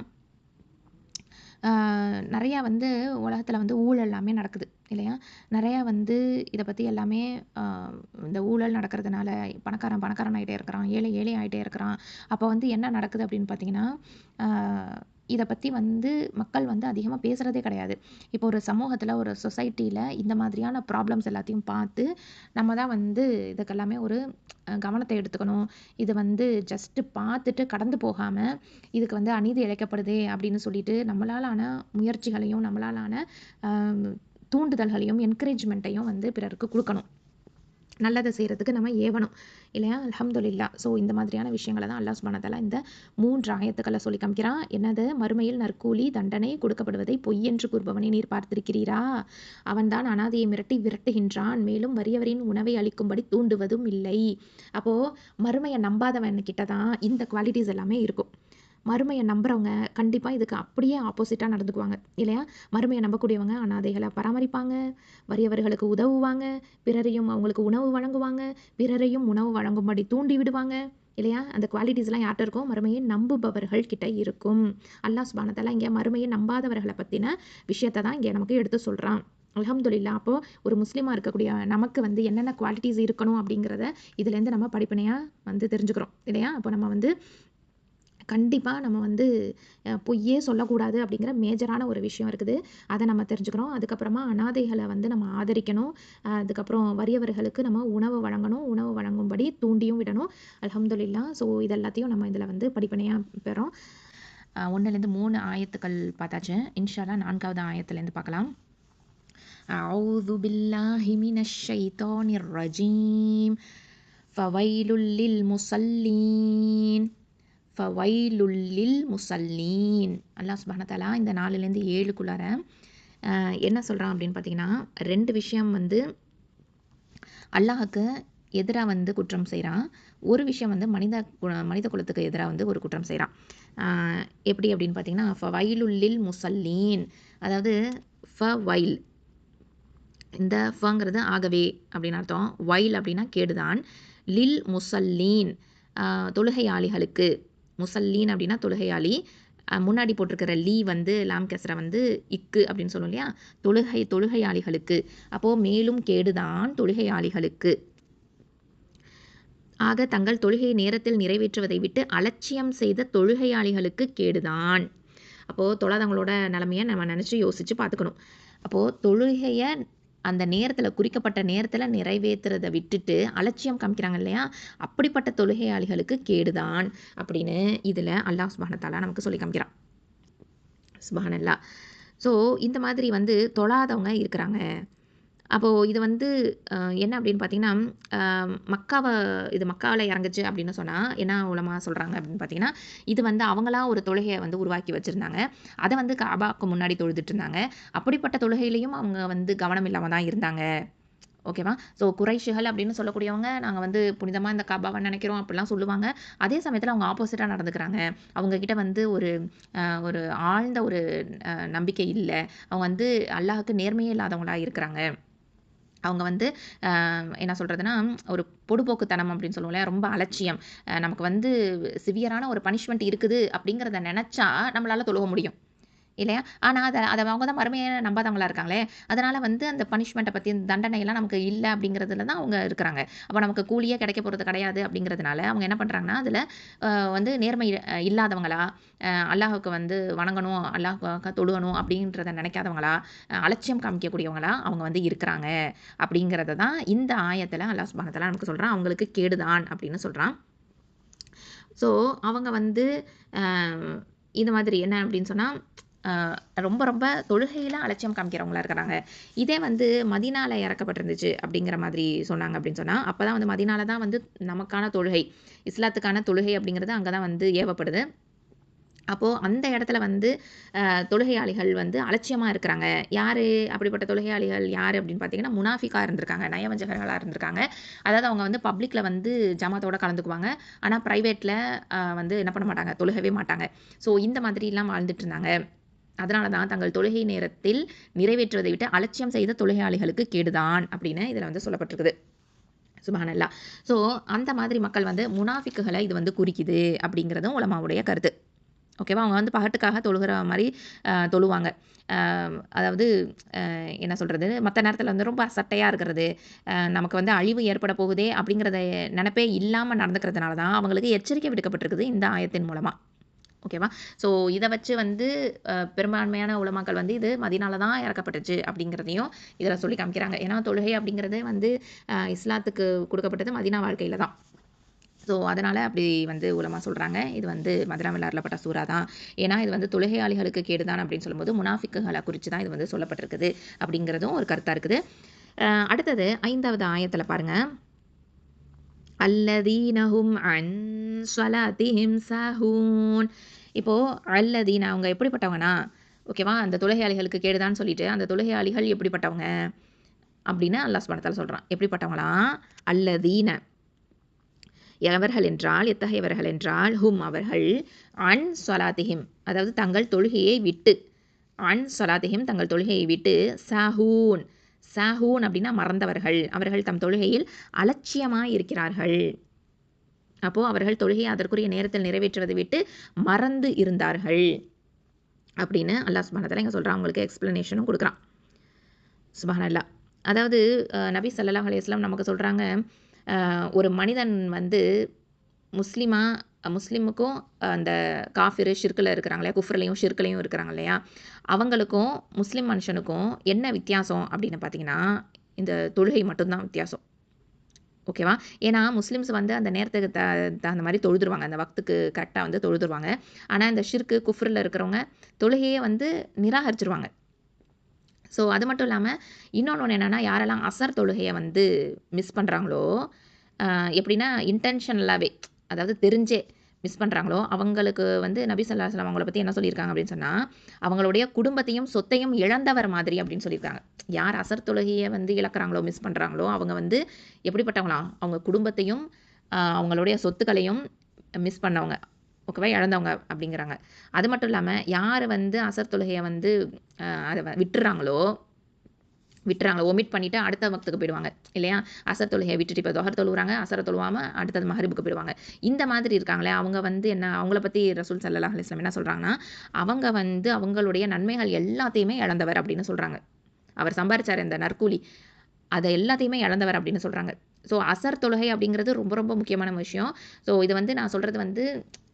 நிறையா வந்து உலகத்தில் வந்து ஊழல் எல்லாமே நடக்குது இல்லையா? நிறையா வந்து இதை பற்றி எல்லாமே இந்த ஊழல் நடக்கிறதுனால பணக்காரன் ஆகிட்டே இருக்கிறான், ஏழை ஆகிட்டே இருக்கிறான். அப்போ வந்து என்ன நடக்குது அப்படின்னு பார்த்தீங்கன்னா, இதை பற்றி வந்து மக்கள் வந்து அதிகமாக பேசுகிறதே கிடையாது. இப்போ ஒரு சமூகத்தில், ஒரு சொசைட்டியில் இந்த மாதிரியான ப்ராப்ளம்ஸ் எல்லாத்தையும் பார்த்து நம்ம தான் வந்து இதுக்கெல்லாமே ஒரு கவனத்தை எடுத்துக்கணும். இது வந்து ஜஸ்ட்டு பார்த்துட்டு கடந்து போகாமல், இதுக்கு வந்து அநீதி இழைக்கப்படுதே அப்படின்னு சொல்லிட்டு நம்மளாலான முயற்சிகளையும், நம்மளாலான தூண்டுதல்களையும், என்கரேஜ்மெண்ட்டையும் வந்து பிறருக்கு கொடுக்கணும். நல்லதை செய்கிறதுக்கு நம்ம ஏவணும் இல்லையா? அல்ஹம்துலில்லாஹ். ஸோ இந்த மாதிரியான விஷயங்களை தான் அல்லாஹ் சுப்ஹானஹு வ தஆலா இந்த 3 ஆயத்துக்களை சொல்லி காமிக்கிறான். என்னது? மறுமையில் நற்கூலி தண்டனை கொடுக்கப்படுவதை பொய் என்று கூறுபவனை நீர் பார்த்திருக்கிறீரா? அவன்தான் அனாதையை விரட்டுகின்றான், மேலும் வறியவரின் உணவை அளிக்கும்படி தூண்டுவதும் இல்லை. அப்போது மறுமையை நம்பாதவன் கிட்ட தான் இந்த குவாலிட்டிஸ் எல்லாமே இருக்கும். மறுமையை நம்புறவங்க கண்டிப்பாக இதுக்கு அப்படியே ஆப்போசிட்டாக நடந்துக்குவாங்க இல்லையா? மறுமையை நம்பக்கூடியவங்க அனாதைகளை பராமரிப்பாங்க, வறியவர்களுக்கு உதவுவாங்க, பிறரையும் அவங்களுக்கு உணவு வழங்குவாங்க, பிறரையும் உணவு வழங்கும்படி தூண்டி விடுவாங்க இல்லையா? அந்த குவாலிட்டிஸ்லாம் யார்கிட்ட இருக்கும்? மறுமையை நம்புபவர்கள் கிட்ட இருக்கும். அல்லாஹ் சுப்ஹானஹு வ தஆலா இங்கே மறுமையை நம்பாதவர்களை பற்றின விஷயத்தை தான் இங்கே நமக்கு எடுத்து சொல்கிறான். அல்ஹம்துலில்லாஹ். அப்போது ஒரு முஸ்லீமாக இருக்கக்கூடிய நமக்கு வந்து என்னென்ன குவாலிட்டிஸ் இருக்கணும் அப்படிங்கிறத இதுலேருந்து நம்ம படிப்பனையாக வந்து தெரிஞ்சுக்கிறோம் இல்லையா? அப்போ நம்ம வந்து கண்டிப்பாக நம்ம வந்து பொய்யே சொல்லக்கூடாது அப்படிங்கிற மேஜரான ஒரு விஷயம் இருக்குது. அதை நம்ம தெரிஞ்சுக்கணும். அதுக்கப்புறமா அனாதைகளை வந்து நம்ம ஆதரிக்கணும். அதுக்கப்புறம் வறியவர்களுக்கு நம்ம உணவு வழங்கணும், உணவு வழங்கும்படி தூண்டியும் விடணும். அல்ஹம்துலில்லாஹ். ஸோ இது எல்லாத்தையும் நம்ம இதில் வந்து படிப்பனையாக பெறோம். 1லேருந்து 3 ஆயத்துக்கள் பார்த்தாச்சு. இன்ஷா அல்லாஹ் 4வது ஆயத்துலேருந்து பார்க்கலாம். அஊது பில்லாஹி மினஷ் ஷைத்தானிர் ரஜீம். ஃபவைலுல் முஸல்லீன் ஃபவைலுல் முஸல்லீன். அல்லாஹ் சுப்ஹானஹு வ தஆலா இந்த 4லேருந்து 7க்குள்ளார என்ன சொல்கிறான் அப்படின்னு பார்த்தீங்கன்னா, 2 விஷயம் வந்து அல்லாஹுக்கு எதிராக வந்து குற்றம் செய்கிறான். ஒரு விஷயம் வந்து மனித குலத்துக்கு எதிராக வந்து ஒரு குற்றம் செய்கிறான். எப்படி அப்படின்னு பார்த்தீங்கன்னா, ஃபவைலுல் முஸல்லீன், அதாவது ஃபவைல், இந்த ஃபங்கிறது ஆகவே அப்படின்னு அர்த்தம், வைல் அப்படின்னா கேடுதான், லில் முஸல்லீன் தொழுகையாளிகளுக்கு, முஸல்லீன் அப்படின்னா தொழுகையாளி, முன்னாடி போட்டிருக்கிற லீ வந்து லாம் கெஸ்ரா வந்து இக்கு அப்படின்னு சொல்லும் இல்லையா? தொழுகையாளிகளுக்கு. அப்போது மேலும் கேடுதான் தொழுகையாளிகளுக்கு. ஆக தங்கள் தொழுகையை நேரத்தில் நிறைவேற்றுவதை விட்டு அலட்சியம் செய்த தொழுகையாளிகளுக்கு கேடுதான். அப்போது தொழாதவங்களோட நிலைமையை நம்ம நினச்சி யோசித்து பார்த்துக்கணும். அப்போது தொழுகையை அந்த நேரத்தில் குறிக்கப்பட்ட நேரத்தில் நிறைவேற்றுறதை விட்டுட்டு அலட்சியம் காமிக்கிறாங்க இல்லையா, அப்படிப்பட்ட தொழுகையாளிகளுக்கு கேடுதான் அப்படின்னு இதில் அல்லாஹ் சுப்ஹானஹு வ தஆலா நமக்கு சொல்லி காமிக்கிறான். சுப்ஹானல்லாஹ். ஸோ இந்த மாதிரி வந்து தொழாதவங்க இருக்கிறாங்க. அப்போது இது வந்து என்ன அப்படின்னு பார்த்தீங்கன்னா, இது மக்காவில் இறங்குச்சு அப்படின்னு சொன்னால் என்ன உலமா சொல்கிறாங்க அப்படின்னு பார்த்தீங்கன்னா, இது வந்து அவங்களா ஒரு தொழுகையை வந்து உருவாக்கி வச்சுருந்தாங்க. அதை வந்து காபாக்கு முன்னாடி தொழுதுட்டு இருந்தாங்க. அப்படிப்பட்ட தொழுகையிலையும் அவங்க வந்து கவனம் இல்லாமல் தான் இருந்தாங்க. ஓகேவா? ஸோ குறைஷிகள் அப்படின்னு சொல்லக்கூடியவங்க, நாங்கள் வந்து புனிதமாக இந்த காபாவை நினைக்கிறோம் அப்படிலாம் சொல்லுவாங்க. அதே சமயத்தில் அவங்க ஆப்போசிட்டாக நடந்துக்கிறாங்க. அவங்கக்கிட்ட வந்து ஒரு ஆழ்ந்த ஒரு நம்பிக்கை இல்லை. அவங்க வந்து அல்லாஹ்வுக்கு நேர்மையே இல்லாதவங்களா இருக்கிறாங்க. அவங்க வந்து என்ன சொல்கிறதுனா, ஒரு பொடுபோக்குத்தனம் அப்படின்னு சொல்லுவோம்ல, ரொம்ப அலட்சியம். நமக்கு வந்து சிவியரான ஒரு பனிஷ்மெண்ட் இருக்குது அப்படிங்கிறத நினச்சா நம்மளால் தொழுக முடியும் இல்லையா? ஆனால் அதை அவங்க தான் மறுமையை நம்பாதவங்களா இருக்காங்களே, அதனால் வந்து அந்த பனிஷ்மெண்ட்டை பற்றி தண்டனையெல்லாம் நமக்கு இல்லை அப்படிங்கிறதுல தான் அவங்க இருக்கிறாங்க. அப்போ நமக்கு கூலியே கிடைக்க போகிறது கிடையாது அப்படிங்கிறதுனால அவங்க என்ன பண்ணுறாங்கன்னா, அதில் வந்து நேர்மை இல்லாதவங்களா, அல்லாஹுக்கு வந்து வணங்கணும், அல்லாஹ்வுக்காக தொழுகணும் அப்படின்றத நினைக்காதவங்களா, அலட்சியம் காமிக்கக்கூடியவங்களா அவங்க வந்து இருக்கிறாங்க. அப்படிங்கிறத தான் இந்த ஆயத்தில் அல்லாஹ் சுப்ஹானஹு வ தஆலா நமக்கு சொல்கிறான். அவங்களுக்கு கேடுதான் அப்படின்னு சொல்கிறான். ஸோ அவங்க வந்து இந்த மாதிரி என்ன அப்படின்னு சொன்னால், ரொம்ப ரொம்ப தொழுகையில் அலட்சியம் காமிக்கிறவங்களா இருக்கிறாங்க. இதே வந்து மதீனால இறக்கப்பட்டிருந்துச்சு அப்படிங்கிற மாதிரி சொன்னாங்க அப்படின்னு சொன்னால், அப்போ தான் வந்து மதீனால தான் வந்து நமக்கான தொழுகை, இஸ்லாத்துக்கான தொழுகை அப்படிங்கிறது அங்கே தான் வந்து ஏவப்படுது. அப்போது அந்த இடத்துல வந்து தொழுகையாளிகள் வந்து அலட்சியமாக இருக்கிறாங்க. யார் அப்படிப்பட்ட தொழுகையாளிகள் யார் அப்படின்னு பார்த்தீங்கன்னா, முனாஃபிக்கா இருந்திருக்காங்க, நயவஞ்சகர்களாக இருந்திருக்காங்க. அதாவது அவங்க வந்து பப்ளிக்கில் வந்து ஜமாத்தோட கலந்துக்குவாங்க. ஆனால் ப்ரைவேட்டில் வந்து என்ன பண்ண மாட்டாங்க, தொழுகவே மாட்டாங்க. ஸோ இந்த மாதிரிலாம் வாழ்ந்துட்டு இருந்தாங்க. அதனால தான் தங்கள் தொழுகை நேரத்தில் நிறைவேற்றுவதை விட்டு அலட்சியம் செய்த தொழுகையாளிகளுக்கு கேடுதான் அப்படின்னு இதில் வந்து சொல்லப்பட்டிருக்குது. சுப்ஹானல்லாஹ். ஸோ அந்த மாதிரி மக்கள் வந்து முனாஃபிக்குகளை இது வந்து குறிக்குது அப்படிங்கிறதும் உலமாவுடைய கருத்து. ஓகேவா? அவங்க வந்து பகட்டுக்காக தொழுகிற மாதிரி தொழுவாங்க. அதாவது என்ன சொல்கிறது, மற்ற நேரத்தில் வந்து ரொம்ப அசட்டையாக இருக்கிறது, நமக்கு வந்து அழிவு ஏற்பட போகுதே அப்படிங்கிறத நினைப்பே இல்லாமல் நடந்துக்கிறதுனால தான் அவங்களுக்கு எச்சரிக்கை விடுக்கப்பட்டிருக்குது இந்த ஆயத்தின் மூலமாக. ஓகேவா? ஸோ இதை வச்சு வந்து பெரும்பான்மையான உலமாக்கள் வந்து இது மதீனால தான் இறக்கப்பட்டுச்சு அப்படிங்கிறதையும் இதில் சொல்லி காமிக்கிறாங்க. ஏன்னா தொழுகை அப்படிங்கிறது வந்து இஸ்லாத்துக்கு கொடுக்கப்பட்டது மதீனா வாழ்க்கையில் தான். ஸோ அதனால் அப்படி வந்து உலமா சொல்கிறாங்க. இது வந்து மதீனாவில் அருளப்பட்ட சூரா தான். ஏன்னா இது வந்து தொழுகையாளிகளுக்கு கேடுதான் அப்படின்னு சொல்லும்போது முனாஃபிக்குகளை குறித்து தான் இது வந்து சொல்லப்பட்டிருக்குது அப்படிங்கிறதும் ஒரு கருத்தாக இருக்குது. அடுத்தது 5வது ஆயத்தில் பாருங்கள். அல்லதீனஹும் அன் ஸலாத்திஹிம் சாஹூன். இப்போது அல்லதீன அவங்க எப்படிப்பட்டவங்கன்னா, ஓகேவா, அந்த தொழுகையாளிகளுக்கு கேடுதான்னு சொல்லிட்டு அந்த தொழுகையாளிகள் எப்படிப்பட்டவங்க அப்படின்னு அல்லாஹ் சுப்ஹானஹு வ தஆலா சொல்கிறான். எப்படிப்பட்டவங்களாம்? அல்லதீன எவர்கள் என்றால், எத்தகையவர்கள் என்றால், ஹும் அவர்கள், அன் ஸலாத்திஹிம் அதாவது தங்கள் தொழுகையை விட்டு, அன் ஸலாத்திஹிம் தங்கள் தொழுகையை விட்டு, சாஹூன் சாஹூன் அப்படின்னா மறந்தவர்கள், அவர்கள் தம் தொழுகையில் அலட்சியமாக இருக்கிறார்கள். அப்போது அவர்கள் தொழுகையை அதற்குரிய நேரத்தில் நிறைவேற்றுவதை விட்டு மறந்து இருந்தார்கள் அப்படின்னு அல்லாஹ் சுப்ஹானஹு வ தஆலா இங்கே சொல்கிறான். அவங்களுக்கு எக்ஸ்ப்ளனேஷனும் கொடுக்குறான். சுப்ஹானல்லாஹ். அதாவது நபி ஸல்லல்லாஹு அலைஹி வஸல்லம் நமக்கு சொல்கிறாங்க, ஒரு மனிதன் வந்து முஸ்லிமுக்கும் அந்த காஃபிரு ஷிர்கில் இருக்கிறாங்க இல்லையா, குஃப்ர்லையும் ஷிர்க்லையும் இருக்கிறாங்க இல்லையா, அவங்களுக்கும் முஸ்லீம் மனுஷனுக்கும் என்ன வித்தியாசம் அப்படின்னு பார்த்தீங்கன்னா, இந்த தொழுகை மட்டும்தான் வித்தியாசம். ஓகேவா? ஏன்னா முஸ்லிம்ஸ் வந்து அந்த நேரத்துக்கு தகுந்த மாதிரி தொழுதுருவாங்க, அந்த வக்துக்கு கரெக்டாக வந்து தொழுதுருவாங்க. ஆனால் இந்த ஷிர்க்கு குஃப்ரில் இருக்கிறவங்க தொழுகையே வந்து நிராகரிச்சிருவாங்க. ஸோ அது மட்டும் இல்லாமல் இன்னொன்று என்னென்னா, யாரெல்லாம் அசர் தொழுகையை வந்து மிஸ் பண்ணுறாங்களோ, எப்படின்னா இன்டென்ஷனலாகவே, அதாவது தெரிஞ்சே மிஸ் பண்ணுறாங்களோ, அவங்களுக்கு வந்து நபி ஸல்லல்லாஹு அலைஹி வஸல்லம் அவங்கள பற்றி என்ன சொல்லியிருக்காங்க அப்படின்னு சொன்னால், அவங்களுடைய குடும்பத்தையும் சொத்தையும் இழந்தவர் மாதிரி அப்படின்னு சொல்லியிருக்காங்க. யார் அசர் தொழுகையை வந்து இழக்கிறாங்களோ, மிஸ் பண்ணுறாங்களோ, அவங்க வந்து எப்படிப்பட்டவங்களாம்? அவங்க குடும்பத்தையும் அவங்களுடைய சொத்துக்களையும் மிஸ் பண்ணவங்க, ஓகேவா, இழந்தவங்க அப்படிங்கிறாங்க. அது மட்டும் இல்லாமல் யார் வந்து அசர் தொழுகையை வந்து அதை விட்டுறாங்களோ, ஒமிட் பண்ணிவிட்டு அடுத்த வக்துக்கு போயிடுவாங்க இல்லையா, அசர் தொழுகையை விட்டுட்டு இப்போ தொஹர் தொழுகிறாங்க, அசரை தொழுவாமல் அடுத்தது மஹரிபுக்கு போயிடுவாங்க. இந்த மாதிரி இருக்காங்களே, அவங்க வந்து என்ன, அவங்கள பற்றி ரசூல் ஸல்லல்லாஹு அலைஹி வஸல்லம் என்ன சொல்கிறாங்கன்னா, அவங்க வந்து அவங்களுடைய நன்மைகள் எல்லாத்தையுமே இழந்தவர் அப்படின்னு சொல்கிறாங்க. அவர் சம்பாரிச்சார் இந்த நற்கூலி, அதை எல்லாத்தையுமே இழந்தவர் அப்படின்னு சொல்கிறாங்க. ஸோ அசர் தொழுகை அப்படிங்கிறது ரொம்ப ரொம்ப முக்கியமான விஷயம். ஸோ இது வந்து நான் சொல்கிறது வந்து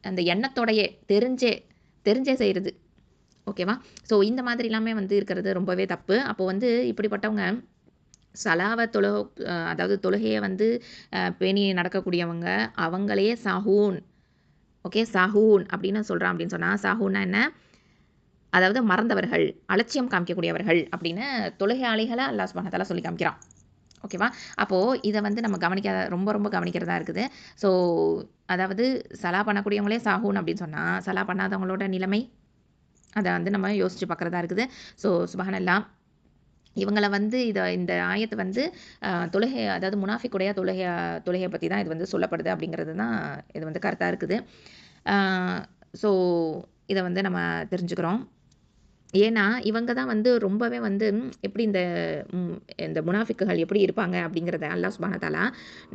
அந்த எண்ணத்தோடையே தெரிஞ்சே செய்கிறது. ஓகேவா? ஸோ இந்த மாதிரி எல்லாமே வந்து இருக்கிறது ரொம்பவே தப்பு. அப்போ வந்து இப்படிப்பட்டவங்க சலாவ அதாவது தொழுகைய வந்து பேணி நடக்கக்கூடியவங்க, அவங்களையே சஹூன், ஓகே, சஹூன் அப்படின்னு சொல்றான் அப்படின்னு சொன்னா, சஹூன்னா என்ன? அதாவது மறந்தவர்கள், அலட்சியம் காமிக்கக்கூடியவர்கள் அப்படின்னு தொழுகையாளிகள அல்லாஹ் சுப்ஹானஹு வ தஆலா சொல்லி காமிக்கிறான். ஓகேவா? அப்போ இத வந்து நம்ம ரொம்ப ரொம்ப கவனிக்கிறதா இருக்குது. ஸோ அதாவது சலா பண்ணக்கூடியவங்களே சாஹூன் அப்படின்னு சொன்னா, சலா பண்ணாதவங்களோட நிலைமை? அத வந்து நம்ம யோசிச்சு பார்க்கிறதா இருக்குது. ஸோ சுப்ஹானல்லாஹ். இவங்கள வந்து இந்த ஆயத்து வந்து தொழுகை, அதாவது முனாஃபிக்குடைய தொழுகைய பத்தி தான் இது வந்து சொல்லப்படுது அப்படிங்கிறது தான் இது வந்து கருத்தா இருக்குது. அ ஸோ இத வந்து நம்ம தெரிஞ்சுக்கிறோம். ஏன்னா, இவங்க தான் வந்து ரொம்பவே வந்து எப்படி ம் இந்த முனாஃபிக்குகள் எப்படி இருப்பாங்க அப்படிங்கிறத அல்லாஹ் சுப்ஹானஹு வ தஆலா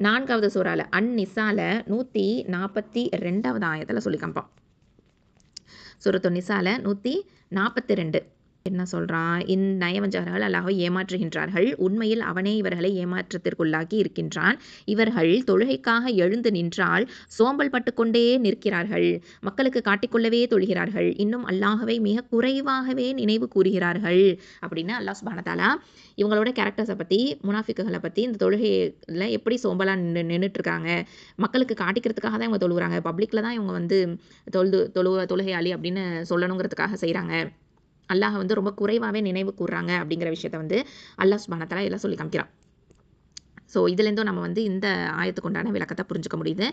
4வது சூரால அன்-நிசால 142வது ஆயத்துல சொல்லி காமிப்பான். சூரத்துன் நிசால 142 என்ன சொல்றான்? இந்நயவஞ்சகர்கள் அல்லாஹ்வை ஏமாற்றுகின்றார்கள். உண்மையில் அவனே இவர்களை ஏமாற்றத்திற்குள்ளாக்கி இருக்கின்றான். இவர்கள் தொழுகைக்காக எழுந்து நின்றால் சோம்பல் பட்டுக்கொண்டே நிற்கிறார்கள். மக்களுக்கு காட்டிக்கொள்ளவே தொழுகிறார்கள். இன்னும் அல்லாஹ்வை மிக குறைவாகவே நினைவு கூறுகிறார்கள். அப்படின்னு அல்லாஹ் சுப்ஹானஹு வ தஆலா இவங்களோட கேரக்டர்ஸ பத்தி, முனாஃபிக்குகள பத்தி, இந்த தொழுகையில எப்படி சோம்பலா நின்னுட்டு இருக்காங்க. மக்களுக்கு காட்டிக்கிறதுக்காக தான் இவங்க தொழுவுறாங்க. பப்ளிக்ல தான் இவங்க வந்து தொழுகையாளி அப்படின்னு சொல்லணுங்கிறதுக்காக செய்றாங்க. அல்லாஹ் வந்து ரொம்ப குறைவாவே நினைவு கூர்றாங்க அப்படிங்கிற விஷயத்த வந்து அல்லாஹ் சுப்ஹானஹு வ தஆலா எல்லாம் சொல்லி காமிக்கிறான். ஸோ இதுலேருந்தும் நம்ம வந்து இந்த ஆயத்துக்கு உண்டான விளக்கத்த புரிஞ்சுக்க முடியுது.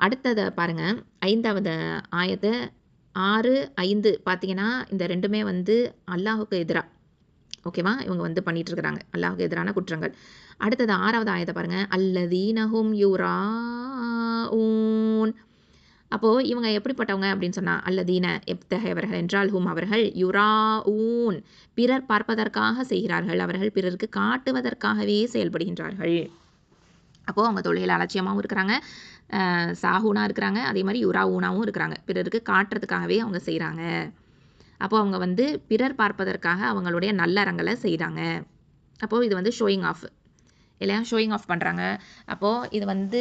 அடுத்தத பாருங்க. 5வது ஆயத்து 6, 5 பார்த்தீங்கன்னா, இந்த 2மே வந்து அல்லாஹுக்கு எதிரா. ஓகேவா? இவங்க வந்து பண்ணிட்டு இருக்கிறாங்க. அல்லாஹுக்கு எதிரான குற்றங்கள். அடுத்தது 6வது ஆயத்த பாருங்க. அல்லதீனஹும் யுராஊன். அப்போ இவங்க எப்படிப்பட்டவங்க அப்படின்னு சொன்னா, அல்லதீன எத்தகையவர்கள் என்றால் அவர்கள் யுராஊன் பிறர் பார்ப்பதற்காக செய்கிறார்கள். அவர்கள் பிறருக்கு காட்டுவதற்காகவே செயல்படுகின்றார்கள். அப்போ அவங்க தொழுகையில அலட்சியமாவும் இருக்கிறாங்க, சாஹூனா இருக்கிறாங்க, அதே மாரி யுராஊனாவும் இருக்கிறாங்க. பிறருக்கு காட்டுறதுக்காகவே அவங்க செய்றாங்க. அப்போ அவங்க வந்து பிறர் பார்ப்பதற்காக அவங்களுடைய நல்லறங்கள செய்றாங்க. அப்போ இது வந்து ஷோயிங் ஆஃப் இல்லையா? ஷோயிங் ஆஃப் பண்றாங்க. அப்போ இது வந்து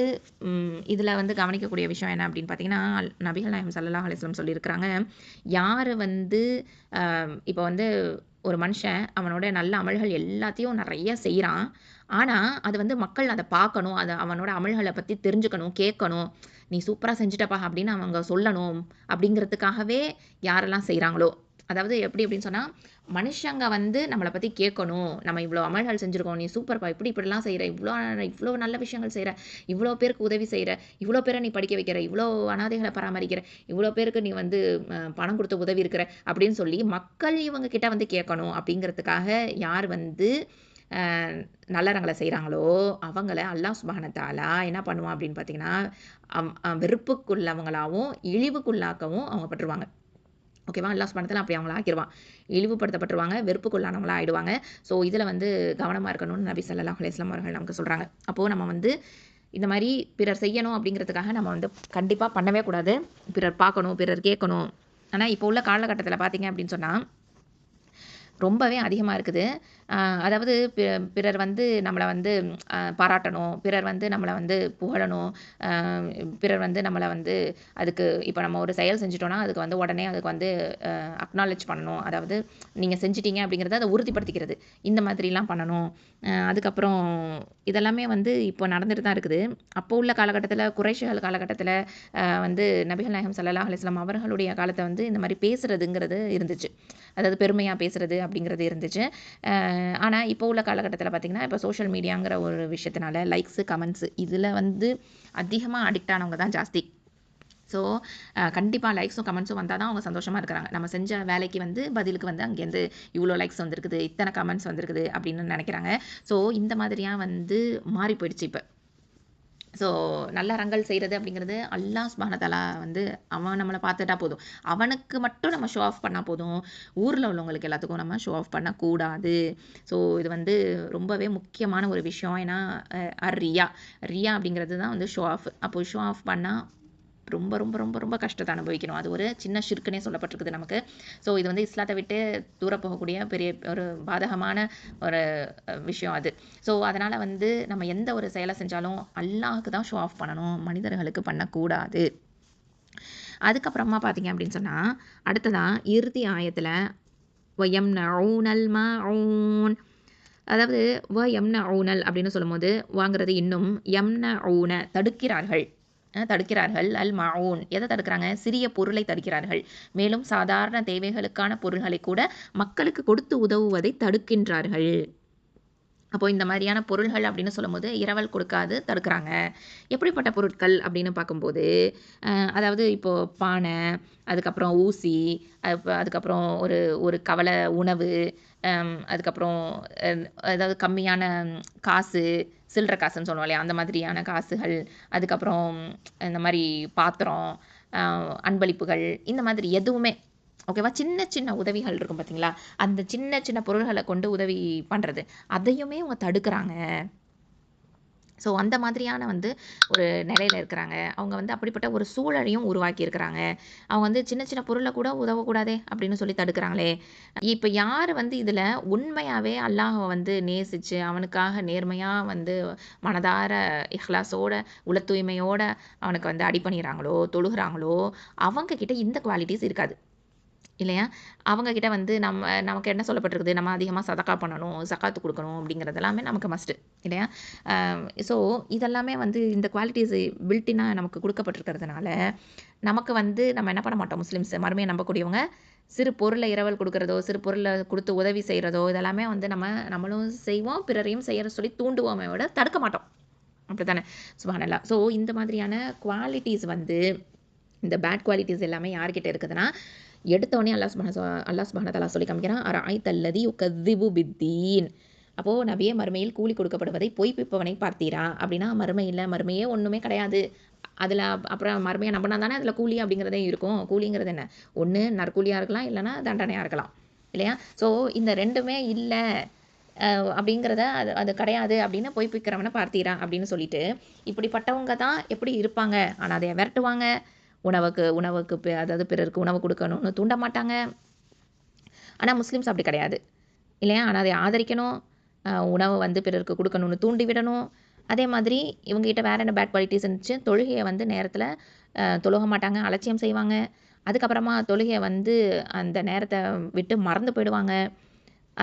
இதில வந்து கவனிக்கக்கூடிய விஷயம் என்ன அப்படின்னு பார்த்தீங்கன்னா, நபிகள் நாயகம் ஸல்லல்லாஹு அலைஹி வஸல்லம் சொல்லியிருக்கிறாங்க. யாரு வந்து இப்போ வந்து ஒரு மனுஷன் அவனோட நல்ல அமல்கள் எல்லாத்தையும் நெறைய செய்றான். ஆனா, அது வந்து மக்கள் அத பார்க்கணும். அவனோட அமல்கள பத்தி தெரிஞ்சுக்கணும், கேட்கணும். "நீ சூப்பரா செஞ்சுட்டப்பா" அப்படின்னு அவங்க சொல்லணும். அப்படிங்கிறதுக்காகவே யாரெல்லாம் செய்றாங்களோ, அதாவது எப்படி அப்படின்னு சொன்னா, மனுஷங்க வந்து நம்மள பத்தி கேட்கணும். நம்ம இவ்வளோ அமல்கள் செஞ்சிருக்கோம். நீ சூப்பர்ப்பா! இப்படிலாம் செய்ற. இவ்ளோ நல்ல விஷயங்கள் செய்ற. இவ்ளோ பேருக்கு உதவி செய்ற. இவ்ளோ பேர நீ படிக்க வைக்கிற. இவ்ளோ அனாதைகள பராமரிக்கிற. இவ்ளோ பேருக்கு நீ வந்து பணம் குடுத்து உதவி இருக்கிற. அப்படின்னு சொல்லி மக்கள் இவங்க கிட்ட வந்து கேட்கணும். அப்படிங்கிறதுக்காக யார் வந்து அ நல்லறங்கள செய்றாங்களோ, அவங்கள அல்லாஹ் சுப்ஹானஹு வ தஆலா என்ன பண்ணுவான் அப்படின்னு பார்த்தீங்கன்னா, வெறுப்புக்குள்ளவங்களாவும், இழிவுக்குள்ளாக்கவும் அவங்க பட்டுருவாங்க. ஓகேவா? அல்லாஹ் சுப்ஹானஹு வ தஆலா அப்படி அவங்கள ஆக்கிருவான். இழிவுபடுத்தப்பட்டுருவாங்க, வெறுப்புக்குள்ளானவங்களா ஆயிடுவாங்க. ஸோ இதில வந்து கவனமா இருக்கணும்னு நபி ஸல்லல்லாஹு அலைஹி வஸல்லம் அவர்கள் நமக்கு சொல்றாங்க. அப்போ நம்ம வந்து இந்த மாரி பிறர் செய்யணும் அப்படிங்கிறதுக்காக நம்ம வந்து கண்டிப்பா பண்ணவே கூடாது. பிறர் பார்க்கணும், பிறர் கேட்கணும். ஆனா, இப்போ உள்ள காலகட்டத்தில பார்த்தீங்க அப்படின்னு சொன்னா, ரொம்பவே அதிகமா இருக்குது. அ அதாவது பிறர் வந்து நம்மள வந்து பாராட்டணும். பிறர் வந்து நம்மள வந்து புகழணும். அ பிறர் வந்து நம்மள வந்து அதுக்கு இப்ப நம்ம ஒரு செயல் செஞ்சுட்டோம்னா, அதுக்கு வந்து உடனே அதுக்கு வந்து அக்னாலெட்ஜ் பண்ணணும். அதாவது நீங்க செஞ்சுட்டீங்க அப்படிங்கிறத அத உறுதிப்படுத்திக்கிறது. இந்த மாதிரிலாம் பண்ணணும். அதுக்கப்புறம் இதெல்லாமே வந்து இப்போ நடந்துட்டு தான் இருக்குது. அப்போ உள்ள காலகட்டத்தில குறைஷிகள் காலகட்டத்தில வந்து நபிகள் நாயகம் ஸல்லல்லாஹு அலைஹி வஸல்லம் அவர்களுடைய காலத்த வந்து இந்த மாரி பேசுறதுங்கிறது இருந்துச்சு. அதாவது பெருமையா பேசுறது அப்படிங்கிறது இருந்துச்சு. ஆனா, இப்போ உள்ள காலகட்டத்தில பார்த்தீங்கன்னா, இப்போ சோஷியல் மீடியாங்கிற ஒரு விஷயத்தினால லைக்ஸு, கமெண்ட்ஸு இதில வந்து அதிகமா அடிக்ட் ஆனவங்க தான் ஜாஸ்தி. ஸோ, கண்டிப்பா லைக்ஸும், கமெண்ட்ஸும் வந்தா தான் அவங்க சந்தோஷமா இருக்கிறாங்க. நம்ம செஞ்ச வேலைக்கு வந்து பதிலுக்கு வந்து அங்கேருந்து இவ்ளோ லைக்ஸ் வந்திருக்குது, இத்தன கமெண்ட்ஸ் வந்திருக்குது அப்படின்னு நெனைக்கிறாங்க. ஸோ, இந்த மாதிரியா வந்து மாறி போயிடுச்சு இப்ப. ஸோ, நல்லறங்கள் செய்றது அப்படிங்கிறது அல்லாஹ் சுப்ஹானஹு வ தஆலா வந்து அவன் நம்மள பார்த்துட்டா போதும். அவனுக்கு மட்டும் நம்ம ஷோ ஆஃப் பண்ணா போதும். ஊர்ல உள்ளவங்களுக்கு எல்லாத்துக்கும் நம்ம ஷோ ஆஃப் பண்ணக்கூடாது. ஸோ, இது வந்து ரொம்பவே முக்கியமான ஒரு விஷயம். ஏன்னா, ரியா அப்படிங்கிறது தான் வந்து ஷோ ஆஃப். அப்போ ஷோ ஆஃப் பண்ணா ரொம்ப ரொம்ப ரொம்ப ரொம்ப கஷ்டத்த அனுபவிக்கணும். அது ஒரு சின்ன ஷிர்க்குன்னே சொல்லப்பட்டிருக்குது நமக்கு. ஸோ, இது வந்து இஸ்லாத்த விட்டு தூர போகக்கூடிய பெரிய ஒரு பாதகமான ஒரு விஷயம் அது. ஸோ, அதனால வந்து நம்ம எந்த ஒரு செயல செஞ்சாலும் அல்லாஹ்க்கு தான் ஷோ ஆஃப் பண்ணணும். மனிதர்களுக்கு பண்ணக்கூடாது. அதுக்கப்புறமா பார்த்தீங்க அப்படின்னு சொன்னால் அடுத்ததான் இறுதி ஆயத்தில் வயம்னஊனல் மாஊன், அதாவது வயம்னஊனல் அப்படின்னு சொல்லும்போது வாங்குறது இன்னும் யம்னஊன தடுக்கிறார்கள், தடுக்கிறார்கள் அல் மாஊன் எதை தடுக்கிறாங்க, சிறிய பொருளை தடுக்கிறார்கள். மேலும் சாதாரண தேவைகளுக்கான பொருள்களை கூட மக்களுக்கு கொடுத்து உதவுவதை தடுக்கின்றார்கள். அப்போ இந்த மாதிரியான பொருள்கள் அப்படின்னு சொல்லும்போது இரவல் கொடுக்காது தடுக்கிறாங்க. எப்படிப்பட்ட பொருட்கள் அப்படின்னு பார்க்கும்போது அதாவது இப்போது பானை, அதுக்கப்புறம் ஊசி, அதுக்கப்புறம் ஒரு ஒரு கவலை உணவு, அதுக்கப்புறம் அதாவது கம்மியான காசு, சில்லற காசுன்னு சொல்லுவோம் இல்லையா, அந்த மாதிரியான காசுகள், அதுக்கப்புறம் இந்த மாதிரி பாத்திரம், அன்பளிப்புகள், இந்த மாதிரி எதுவுமே ஓகேவா, சின்ன சின்ன உதவிகள் இருக்கும் பார்த்தீங்களா, அந்த சின்ன சின்ன பொருள்களை கொண்டு உதவி பண்ணுறது அதையுமே அவங்க தடுக்கிறாங்க. ஸோ அந்த மாதிரியான ஒரு நிலையில் இருக்கிறாங்க. அவங்க அப்படிப்பட்ட ஒரு சூழலையும் உருவாக்கி இருக்கிறாங்க. அவங்க சின்ன சின்ன பொருளை கூட உதவக்கூடாதே அப்படின்னு சொல்லி தடுக்கிறாங்களே. இப்போ யார் இதில் உண்மையாகவே அல்லாஹை நேசித்து அவனுக்காக நேர்மையாக மனதார இஹ்லாஸோட உள தூய்மையோட அவனுக்கு அடிபணிகிறாங்களோ தொழுகிறாங்களோ அவங்க கிட்ட இந்த குவாலிட்டிஸ் இருக்காது இல்லையா. அவங்கக்கிட்ட நமக்கு என்ன சொல்லப்பட்டிருக்குது, நம்ம அதிகமாக சதக்கா பண்ணணும், சக்காத்து கொடுக்கணும் அப்படிங்கிறது எல்லாமே நமக்கு மஸ்ட்டு இல்லையா. ஸோ இதெல்லாமே இந்த குவாலிட்டிஸ் பில்ட்டினாக நமக்கு கொடுக்கப்பட்டிருக்கிறதுனால நமக்கு நம்ம என்ன பண்ண மாட்டோம், முஸ்லீம்ஸ் மறுமையை நம்பக்கூடியவங்க சிறு பொருளை இரவல் கொடுக்குறதோ சிறு பொருளை கொடுத்து உதவி செய்கிறதோ இதெல்லாமே நம்மளும் செய்வோம், பிறரையும் செய்கிற சொல்லி தூண்டுவோமே விட தடுக்க மாட்டோம். அப்படி தானே, சுப்ஹானல்லாஹ். ஸோ இந்த மாதிரியான குவாலிட்டிஸ் இந்த பேட் குவாலிட்டிஸ் எல்லாமே யார்கிட்ட இருக்குதுன்னா எடுத்தோடனே அல்லாஹ் சுப்ஹானஹு வ தஆலா சொல்லி காமிக்கிறான், அரஐத்தல்லதி யுகذிபு பித்தீன். அப்போது நபியே மறுமையில் கூலி கொடுக்கப்படுவதை பொய்ப்பிப்பவனை பார்த்தீரா அப்படின்னா மறுமையே ஒன்றுமே கிடையாது. அதில் அப்புறம் மறுமையை நம்பினா தானே அதில் கூலி அப்படிங்கிறதே இருக்கும். கூலிங்கிறது என்ன, ஒன்று நற்கூலியாக இருக்கலாம், இல்லைன்னா தண்டனையாக இருக்கலாம் இல்லையா. ஸோ இந்த ரெண்டுமே இல்லை அப்படிங்கிறத அது கிடையாது அப்படின்னு பொய்ப்பிக்கிறவனை பார்த்தீரா அப்படின்னு சொல்லிட்டு இப்படிப்பட்டவங்க தான் எப்படி இருப்பாங்க. ஆனால் அதை விரட்டுவாங்க, உணவுக்கு அதாவது பிறருக்கு உணவு கொடுக்கணும்னு தூண்ட மாட்டாங்க. ஆனால் முஸ்லீம்ஸ் அப்படி கிடையாது இல்லையா. ஆனால் அதை ஆதரிக்கணும், உணவு பிறருக்கு கொடுக்கணும்னு தூண்டி விடணும். அதே மாதிரி இவங்ககிட்ட வேறு என்ன பேட் குவாலிட்டிஸ் இருந்துச்சு, தொழுகையை நேரத்தில் தொழுக மாட்டாங்க, அலட்சியம் செய்வாங்க. அதுக்கப்புறமா தொழுகையை அந்த நேரத்தை விட்டு மறந்து போயிடுவாங்க.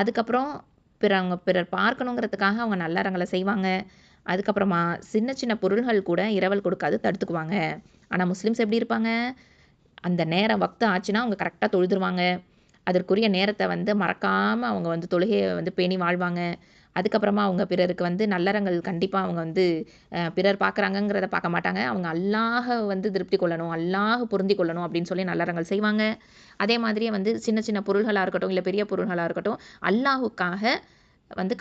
அதுக்கப்புறம் பிறர் பார்க்கணுங்கிறதுக்காக அவங்க நல்லறங்களை செய்வாங்க. அதுக்கப்புறமா சின்ன சின்ன பொருள்கள் கூட இரவல் கொடுக்காது தடுத்துக்குவாங்க. ஆனால் முஸ்லீம்ஸ் எப்படி இருப்பாங்க, அந்த நேரம் வக்து ஆச்சுன்னா அவங்க கரெக்டாக தொழுதுருவாங்க. அதற்குரிய நேரத்தை மறக்காமல் அவங்க தொழுகையை பேணி வாழ்வாங்க. அதுக்கப்புறமா அவங்க பிறருக்கு நல்லறங்கள் கண்டிப்பாக அவங்க பிறர் பார்க்குறாங்கங்கிறத பார்க்க மாட்டாங்க. அவங்க அல்லாஹை திருப்தி கொள்ளணும், அல்லாஹ் பொருந்தி கொள்ளணும் அப்படின்னு சொல்லி நல்லறங்கள் செய்வாங்க. அதே மாதிரியே சின்ன சின்ன பொருள்களாக இருக்கட்டும், இல்லை பெரிய பொருள்களாக இருக்கட்டும், அல்லாஹுக்காக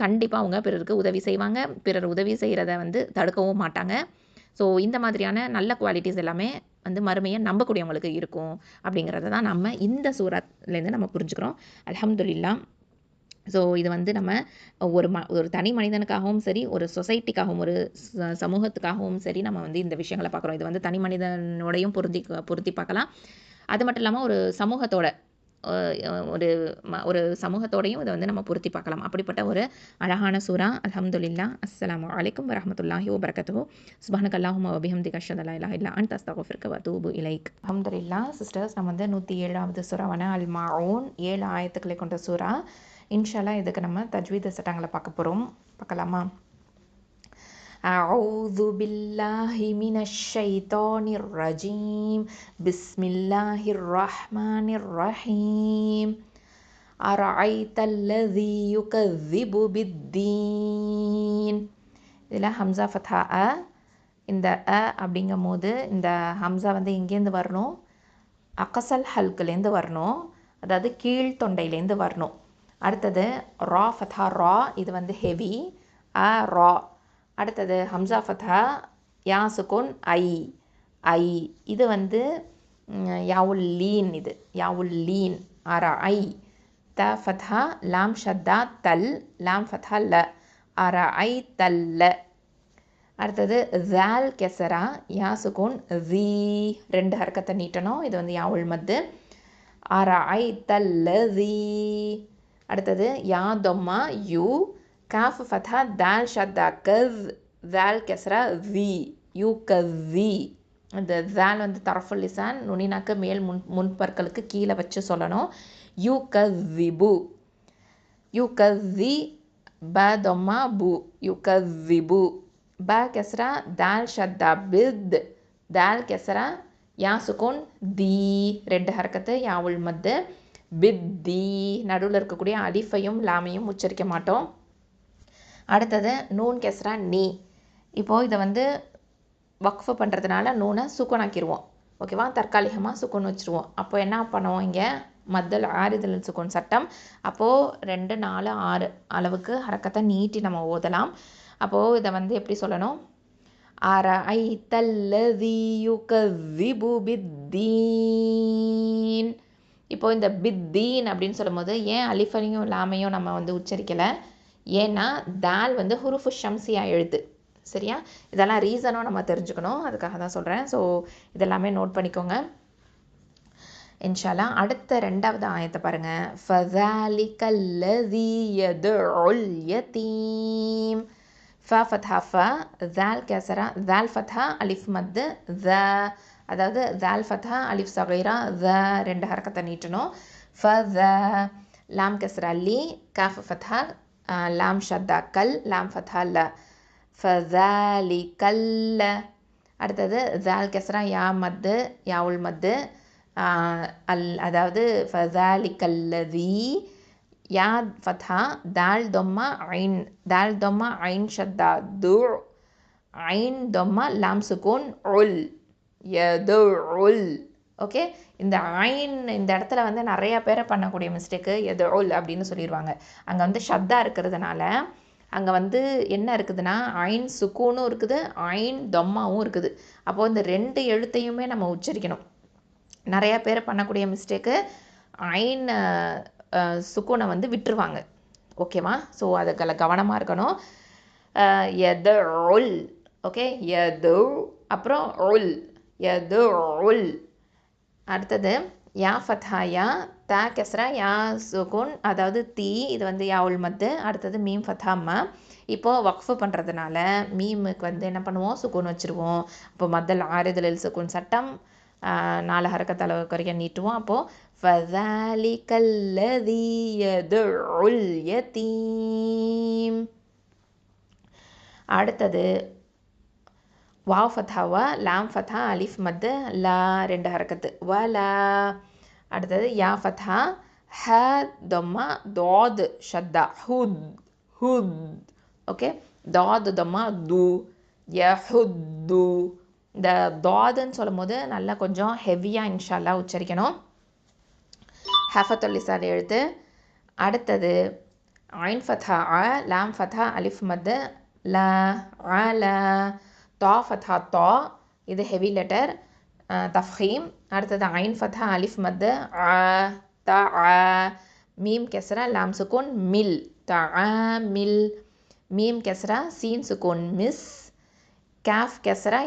கண்டிப்பாக அவங்க பிறருக்கு உதவி செய்வாங்க. பிறர் உதவி செய்கிறத தடுக்கவும் மாட்டாங்க. ஸோ இந்த மாதிரியான நல்ல குவாலிட்டிஸ் எல்லாமே மறுமையை நம்பக்கூடியவங்களுக்கு இருக்கும் அப்படிங்கிறத தான் நம்ம இந்த சூரத்லேருந்து நம்ம புரிஞ்சுக்கிறோம். அல்ஹம்துலில்லாஹ். ஸோ இது நம்ம ஒரு தனி மனிதனுக்காகவும் சரி, ஒரு சொசைட்டிக்காகவும், ஒரு சமூகத்துக்காகவும் சரி நம்ம இந்த விஷயங்களை பார்க்குறோம். இது தனி மனிதனோடையும் பொருத்தி பார்க்கலாம். அது மட்டும் இல்லாமல் ஒரு சமூகத்தோட ஒரு சமூகத்தோடையும் இதை நம்ம பொருத்தி பார்க்கலாம். அப்படிப்பட்ட ஒரு அழகான சூரா. அல்ஹம்துலில்லாஹ். அஸ்ஸலாமு அலைக்கும் வரஹ்மத்துல்லாஹி வபரகாத்துஹு. சுப்ஹானக்கல்லாஹும்ம வபிஹம்திக அஷ்ஹது அல்லா இலாஹா இல்லா அன்த அஸ்தக்ஃபிருக வ அதூபு இலைக். அல்ஹம்துலில்லாஹ். சிஸ்டர்ஸ், நம்ம 107வது சூராவான அல் மாஊன் 7 ஆயத்துக்களை கொண்ட சூரா. இன்ஷா அல்லாஹ் இதுக்கு நம்ம தஜ்வீத் சட்டங்களை பார்க்கலாமா? أعوذ بالله من الشيطان الرجيم. بسم الله الرحمن الرحيم. أرأيت الذي يكذب بالدين. இதில் ஹம்சா ஃபத்ஹா அ. இந்த அ அப்படிங்கும் போது இந்த ஹம்சா எங்கேருந்து வரணும், அகசல் ஹல்குலேருந்து வரணும், அதாவது கீழ் தொண்டையிலேருந்து வரணும். அடுத்தது ரா ஃபத்ஹா ரா, இது ஹெவி அ ரா. அடுத்தது ஹம்சா ஃபத்ஹா யா சுகுன் ஐ ஐ, இது யாவுல் லீன், இது யாவுல் லீன் அர ஐ. த ஃபத்ஹா லாம் ஷத்தா தல், லாம் ஃபத்ஹா ல அர ஐ தல்ல. அடுத்தது ஜால் கெசரா யா சுகுன் ஜீ, 2 ஹர்க்கத்தை நீட்டணும், இது யாவுல் மத்து அர ஐ தல்ல ஜீ. அடுத்தது யா தொம்மா யூ, காஃப் ஃபத்ஹா தால் ஷத்தா கஸ், தால் கெஸ்ரா வி, யூ கஸ்ஸி. இந்த ஜால் வந்து தரஃபுல் லிசான் நுனினாக்கு மேல் முன்பற்களுக்கு கீழே வச்சு சொல்லணும். யுகஸிபு யுகஸி ப தொம்மா பு யுகஸிபு. ப கெஸ்ரா தால் ஷத்தா பித் தால் கெஸ்ரா யா சுகூன் தி 2 ஹரக்கத்து யாவுல் மத்து பித்தி. நடுவில் இருக்கக்கூடிய அலிஃபையும் லாமையும் உச்சரிக்க மாட்டோம். அடுத்தது நூன் கெஸ்ரா நீ. இப்போது இதை வந்து வக்ஃபு பண்ணுறதுனால நூனை சுக்குனாக்கிடுவோம். ஓகேவா, தற்காலிகமாக சுக்குன்னு வச்சுருவோம். அப்போ என்ன பண்ணுவோம், இங்கே மத்தல் ஆரிதல் சுக்குன் சட்டம். அப்போது 2, 4, 6 அளவுக்கு ஹரக்கத்தை நீட்டி நம்ம ஓதலாம். அப்போது இதை வந்து எப்படி சொல்லணும், அரஐத்தல்லதி யுகஸிபு பித்தீன். இப்போது இந்த பித்தீன் அப்படின்னு சொல்லும்போது ஏன் அலிஃபையும் லாமையும் நம்ம வந்து உச்சரிக்கலை, ஏன்னா தால் வந்து ஹுருஃபு ஷம்சியா எழுத்து. சரியா, இதெல்லாம் ரீசனும் நம்ம தெரிஞ்சுக்கணும், அதுக்காக தான் சொல்கிறேன். ஸோ இதெல்லாமே நோட் பண்ணிக்கோங்க இன்ஷால்லா. அடுத்த 2வது ஆயத்தை பாருங்கள். ஃபஸாலிகல்லதி யதுஉல் யதீம். ஃப ஃபத்ஹா ஃப, ஜால் கெசரா, ஜால் ஃபத்ஹா அலிஃப் மத்து ஸ, அதாவது ஜால் ஃபத்ஹா அலிஃப் சகீரா ஸ 2 ஹரக்கத்தை நீட்டணும். ஃப ஸ. லாம் கெசரா லி, காஃப் ஃபத்ஹா லாம் ஷத்தா கல், லாம் ஃபத்ஹா ல. ஃபஸாலிகல்ல. அடுத்தது ஜால் கெஸ்ரா யா மத்து யாவுல் மத்து அதாவது ஃபஸாலிகல்லதி. யா ஃபத்ஹா தால் தொம்மா ஐன், தால் தொம்மா ஐன் ஷத்தா து, ஐன் தொம்மா லாம் சுகூன் உல் யதுஉல். ஓகே, இந்த ஐன் இந்த இடத்துல வந்து நிறைய பேரை பண்ணக்கூடிய மிஸ்டேக்கு யதுஉல் அப்படின்னு சொல்லிடுவாங்க. அங்கே வந்து ஷத்தா இருக்கிறதுனால அங்கே வந்து என்ன இருக்குதுன்னா ஐன் சுக்கூனும் இருக்குது, ஐன் தொம்மாவும் இருக்குது. அப்போது இந்த 2 எழுத்தையுமே நம்ம உச்சரிக்கணும். நிறையா பேர் பண்ணக்கூடிய மிஸ்டேக்கு ஐன் சுக்கூனை வந்து விட்டுருவாங்க. ஓகேவா, ஸோ அதுக்கு கவனமாக இருக்கணும். யதுஉல். ஓகே, யது அப்புறம் உல், யதுஉல். அடுத்தது யா ஃபத்ஹா யா, தா கெஸ்ரா யா சுகுன், அதாவது தீ, இது வந்து யாவுல் மத்து. அடுத்தது மீம் ஃபத்ஹா ம. இப்போது வக்ஃபு பண்ணுறதுனால மீமுக்கு வந்து என்ன பண்ணுவோம், சுகுன் வச்சுருவோம். அப்போ மத்தல் ஆரிதல் சுகுன் சட்டம் 4 ஹரக்கத் அளவுக்கு வரைக்கும் நீட்டுவோம். அப்போது ஃபஸாலிகல்லதி யதுஉல் யதீம். அடுத்தது வாவ் ஃபத்ஹாவா, லாம் ஃபத்ஹா அலிஃப் மத்து லா 2 ஹரக்கத்து வலா. அடுத்தது யா ஃபத்ஹா ஹ தொம்மா தாத் ஷத்தா ஹுத் ஹுத். ஓகே, தாத் தொம்மா து யஹுத்து. இந்த தாதுன்னு சொல்லும் போது நல்லா கொஞ்சம் ஹெவியாக இன்ஷால்லா உச்சரிக்கணும், ஹஃபத்துல் லிசான் எழுத்து. அடுத்தது ஐன் ஃபத்ஹா அ, லாம் ஃபத்ஹா அலிஃப் மத்து ல அல. தா ஃபத்ஹா தா, இது ஹெவி லெட்டர் தஃப்ஹீம். அடுத்தது ஐன் ஃபத்ஹா அலிஃப் மத்து அ த அ. மீம் கெஸ்ரா லாம் சுக்கூன் மில் த அ மில். மீம் கெஸ்ரா சீன் சுக்கூன் மிஸ். காஃப் கெஸ்ரா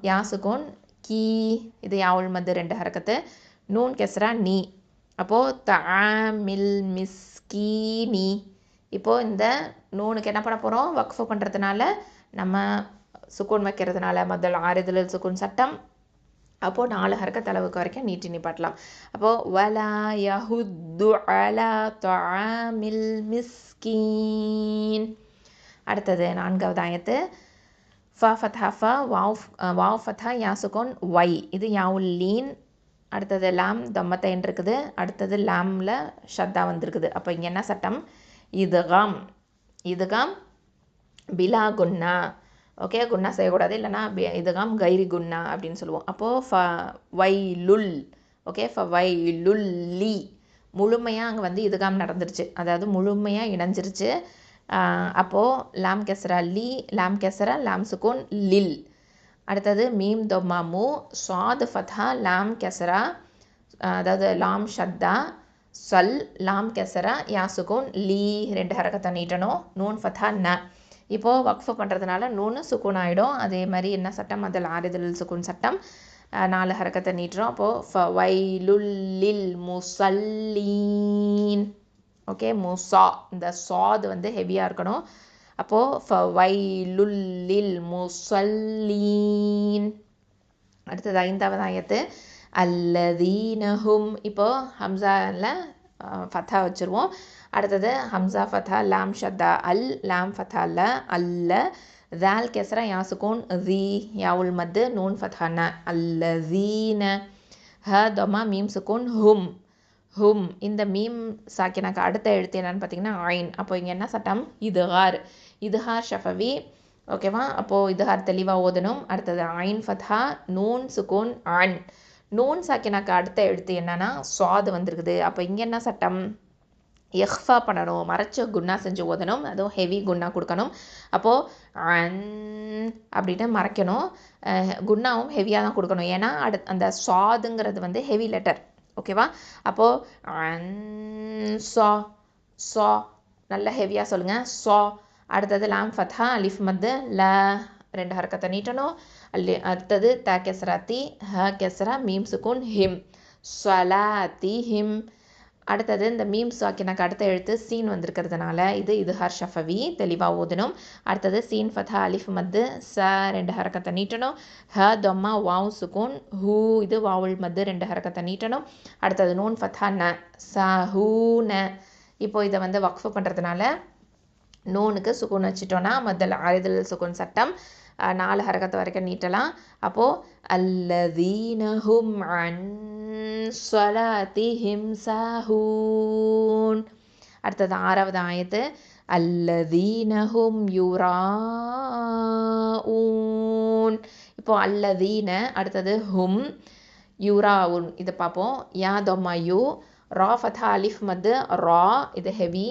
யா சுக்கூன் கீ, இது யாவுல் மத்து 2 ஹரக்கத்து. நூன் கெஸ்ரா நீ. அப்போது த அ மில் மிஸ்கீனி. இப்போது இந்த நூனுக்கு என்ன பண்ண போகிறோம், வக்ஃபு பண்ணுறதுனால நம்ம சுக்கூன் வைக்கிறதுனால மத்தல் ஆரிதல் சுக்கூன் சட்டம். அப்போது 4 ஹரக்கத் அளவுக்கு வரைக்கும் நீட்டி நிப்பாட்டலாம். அப்போது வலா யஹுத்து அலா தஆமில் மிஸ்கீன். அடுத்தது 4வது ஆயத்து. ஃப ஃபத்ஹா ஃப, வாவ் ஃபத்ஹா யா சுக்கூன் வை, இது யாவுல் லீன். அடுத்தது லாம் தம்மத்தைன் இருக்குது. அடுத்தது லாமில் ஷத்தா வந்திருக்குது. அப்போ இங்கே என்ன சட்டம், இதுகாம். இதுகாம் பிலா குன்னா. ஓகே, குன்னா செய்யக்கூடாது, இல்லைனா இதுகாம் கைரி குன்னா அப்படின்னு சொல்லுவோம். அப்போது ஃப வை லுல். ஓகே, ஃப வை லுல்லி. முழுமையாக அங்கே வந்து இதுகாம் நடந்துருச்சு, அதாவது முழுமையாக இணைஞ்சிருச்சு. அப்போது லாம் கெஸ்ரா லி, லாம் கெஸ்ரா லாம் சுக்கூன் லில். அடுத்தது மீம் தொம்மா மு, சாத் ஃபத்ஹா லாம் கெஸ்ரா, அதாவது லாம் ஷத்தா சல், லாம் கெஸ்ரா யா சுக்கூன் லீ 2 ஹரக்கத்தை நீட்டணும். நூன் ஃபத்ஹா ந. இப்போது வக்ஃபு பண்ணுறதுனால நூனு சுக்கூன் ஆகிடும். அதே மாதிரி என்ன சட்டம், அதில் ஆரிதல் சுக்கூன் சட்டம் 4 ஹரக்கத்தை நீட்டுறோம். அப்போது ஃப வைலுல்லில் முசல்லீன். ஓகே, முசா, இந்த சாது வந்து ஹெவியாக இருக்கணும். அப்போது ஃப வைலுல்லில் முசல்லீன். அடுத்தது 5வது ஆயத்து அல்லதீனஹும். இப்போது ஹம்சாவில் ஃபத்தா வச்சுருவோம். அடுத்தது ஹம்சா ஃபத்தா லாம் ஷத்தா அல் லாம் ஃபத்தா ல அல்ல தால் கெஸ்ரா யாசுகோன் தி யாவுல் மத்து நூன் ஃபத்தான அல்லதீன ஹ தொமா மீம் சுகூன் ஹும் ஹும். இந்த மீம் சாக்கினாக்கு அடுத்த எழுத்து என்னன்னு பார்த்தீங்கன்னா ஐன். அப்போ இங்கே என்ன சட்டம்? இதுஹார் ஷஃபவி. ஓகேவா? அப்போது இதுஹார் தெளிவாக ஓதணும். அடுத்தது ஐன் ஃபத்ஹா நூன் சுகூன் அன். நூன் சாக்கினாக்கு அடுத்த எழுத்து என்னன்னா சுவாது வந்திருக்குது. அப்போ இங்கே என்ன சட்டம்? எஹ்ஃபா பண்ணணும், மறைச்ச குன்னா செஞ்சு ஓதணும், அதுவும் ஹெவி குன்னா கொடுக்கணும். அப்போது அன் அப்படின்னு மறைக்கணும். குன்னாவும் ஹெவியாக தான் கொடுக்கணும், ஏன்னா அந்த சாதுங்கிறது வந்து ஹெவி லெட்டர். ஓகேவா? அப்போது அன் சா சா நல்ல ஹெவியாக சொல்லுங்கள் சா. அடுத்தது லாம் ஃபத்ஹா அலிஃப் மத்து ல 2 ஹரக்கத்தை நீட்டணும். அடுத்தது த கெஸ்ரா தி ஹ கெஸ்ரா மீம் சுகூன் ஹிம் ஸ்வலாத்தி ஹிம். அடுத்தது இந்த மீம் சாக்கினாக்கு அடுத்த எழுத்து சீன் வந்திருக்கிறதுனால இது இதுஹார் ஷஃபவி தெளிவாக ஓதணும். அடுத்தது சீன் ஃபத்தா அலிஃப் மத்து ச 2 ஹரக்கத்தை நீட்டணும். ஹ தொம்மா வாவ் சுகூன் ஹூ இது வாவுல் மத்து 2 ஹரக்கத்தை நீட்டணும். அடுத்தது நூன் ஃபத்தா ந ச ஹூ ந. இப்போ இதை வந்து வக்ஃபு பண்ணுறதுனால நூனுக்கு சுகூன் வச்சிட்டோன்னா மத்தல் ஆரிதல் சுகூன் சட்டம் 4 ஹரக்கத்து வரைக்கும் நீட்டலாம். அப்போது அல்லதீனஹும் அன் ஸலாத்திஹிம் சாஹூன். அடுத்தது 6வது ஆயத்து அல்லதீனஹும் யுராஊன். இப்போ அல்லதீன அடுத்தது ஹும் யுராவுன் இது பார்ப்போம். யா தொம்மா யூ ரா ஃபத்தா அலிஃப் மத்து ரா இது ஹெவி.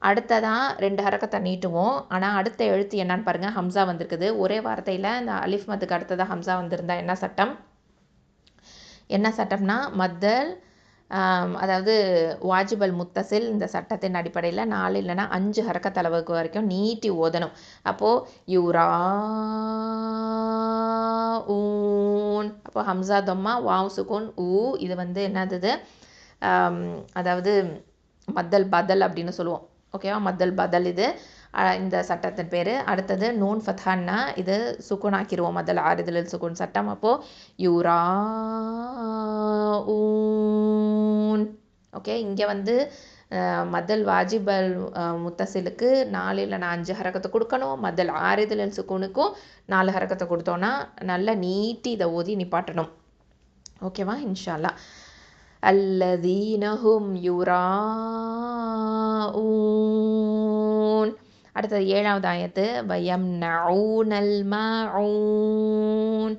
அடுத்ததான் 2 ஹரக்கத்தை நீட்டுவோம். ஆனால் அடுத்த எழுத்து என்னன்னு பாருங்கள், ஹம்சா வந்திருக்குது. ஒரே வார்த்தையில் இந்த அலிஃப் மத்துக்கு அடுத்ததாக ஹம்சா வந்திருந்தா என்ன சட்டம்? என்ன சட்டம்னா மத்தல் அதாவது வாஜிபல் முத்தசில் இந்த சட்டத்தின் அடிப்படையில் 4 இல்லைன்னா 5 ஹரக்கத் அளவுக்கு வரைக்கும் நீட்டி ஓதணும். அப்போது யூரா ஊன். அப்போது ஹம்சா தொம்மா வாவ் சுகூன் ஊ இது வந்து என்னது? அதாவது மத்தல் பதல் அப்படின்னு சொல்லுவோம். ஓகேவா? மத்தல் பதல் இது இந்த சட்டத்தின் பேர். அடுத்தது நூன் ஃபத்ஹான்னா இது சுக்கூன் ஆக்கிடுவோம், மத்தல் ஆரிதல் சுக்கூன் சட்டம். அப்போது யூரா ஊன். ஓகே, இங்கே வந்து மத்தல் வாஜிபல் முத்தசிலுக்கு 4 இல்லைன்னா 5 ஹரக்கத்தை கொடுக்கணும். மத்தல் ஆரிதல் சுக்கூனுக்கும் 4 ஹரக்கத்தை கொடுத்தோன்னா நல்லா நீட்டி இதை ஓதி நிப்பாட்டணும். ஓகேவா? இன்ஷா அல்லாஹ். அல்லதீனஹும் யுராஊன். அடுத்தது 7வது ஆயத்து வயம்னஊனல் மாஊன்.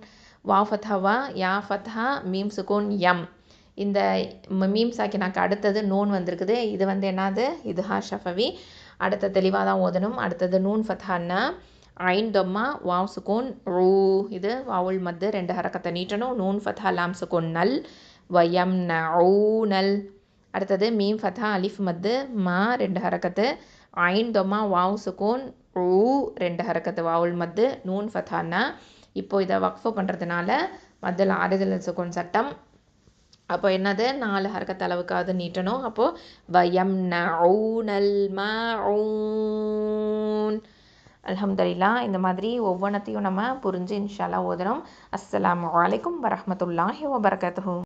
வா ஃபத்ஹா யா ஃபத்ஹா மீம் சுகூன் யம். இந்த மீம் சாக்கினாக்கு அடுத்தது நூன் வந்திருக்குது. இது வந்து என்னது? இதுஹார் ஷஃபவி. அடுத்த தெளிவாக தான் ஓதணும். அடுத்தது நூன் ஃபத்ஹான்னா ஐன் தொம்மா வாவ் சுகூன் ரூ இது வாவுல் மத்து 2 ஹரக்கத்தை நீட்டணும். நூன் ஃபத்ஹா லாம் சுகூன் நல் வயம்னஊனல். அடுத்தது மீம் ஃபத்ஹா அலிஃப் மத்து மா 2 ஹரக்கத்து. ஐன் தொம்மா வாவ் சுகூன் ரூ 2 ஹரக்கத்து வாவுல் மத்து நூன் ஃபத்ஹான்னா. இப்போ இதை வக்ஃபு பண்ணுறதுனால மத்தல் ஆரிதல் சுகூன் சட்டம். அப்போ என்னது? 4 ஹரக்கத் அளவுக்காவது நீட்டணும். அப்போது வயம்னஊனல் மாஊன். அல்ஹம்துலில்லாஹ். இந்த மாதிரி ஒவ்வொன்றத்தையும் நம்ம புரிஞ்சு இன்ஷா அல்லாஹ் ஓதணும். அஸ்ஸலாமு அலைக்கும் வரஹ்மத்துல்லாஹி வபரகாத்துஹு.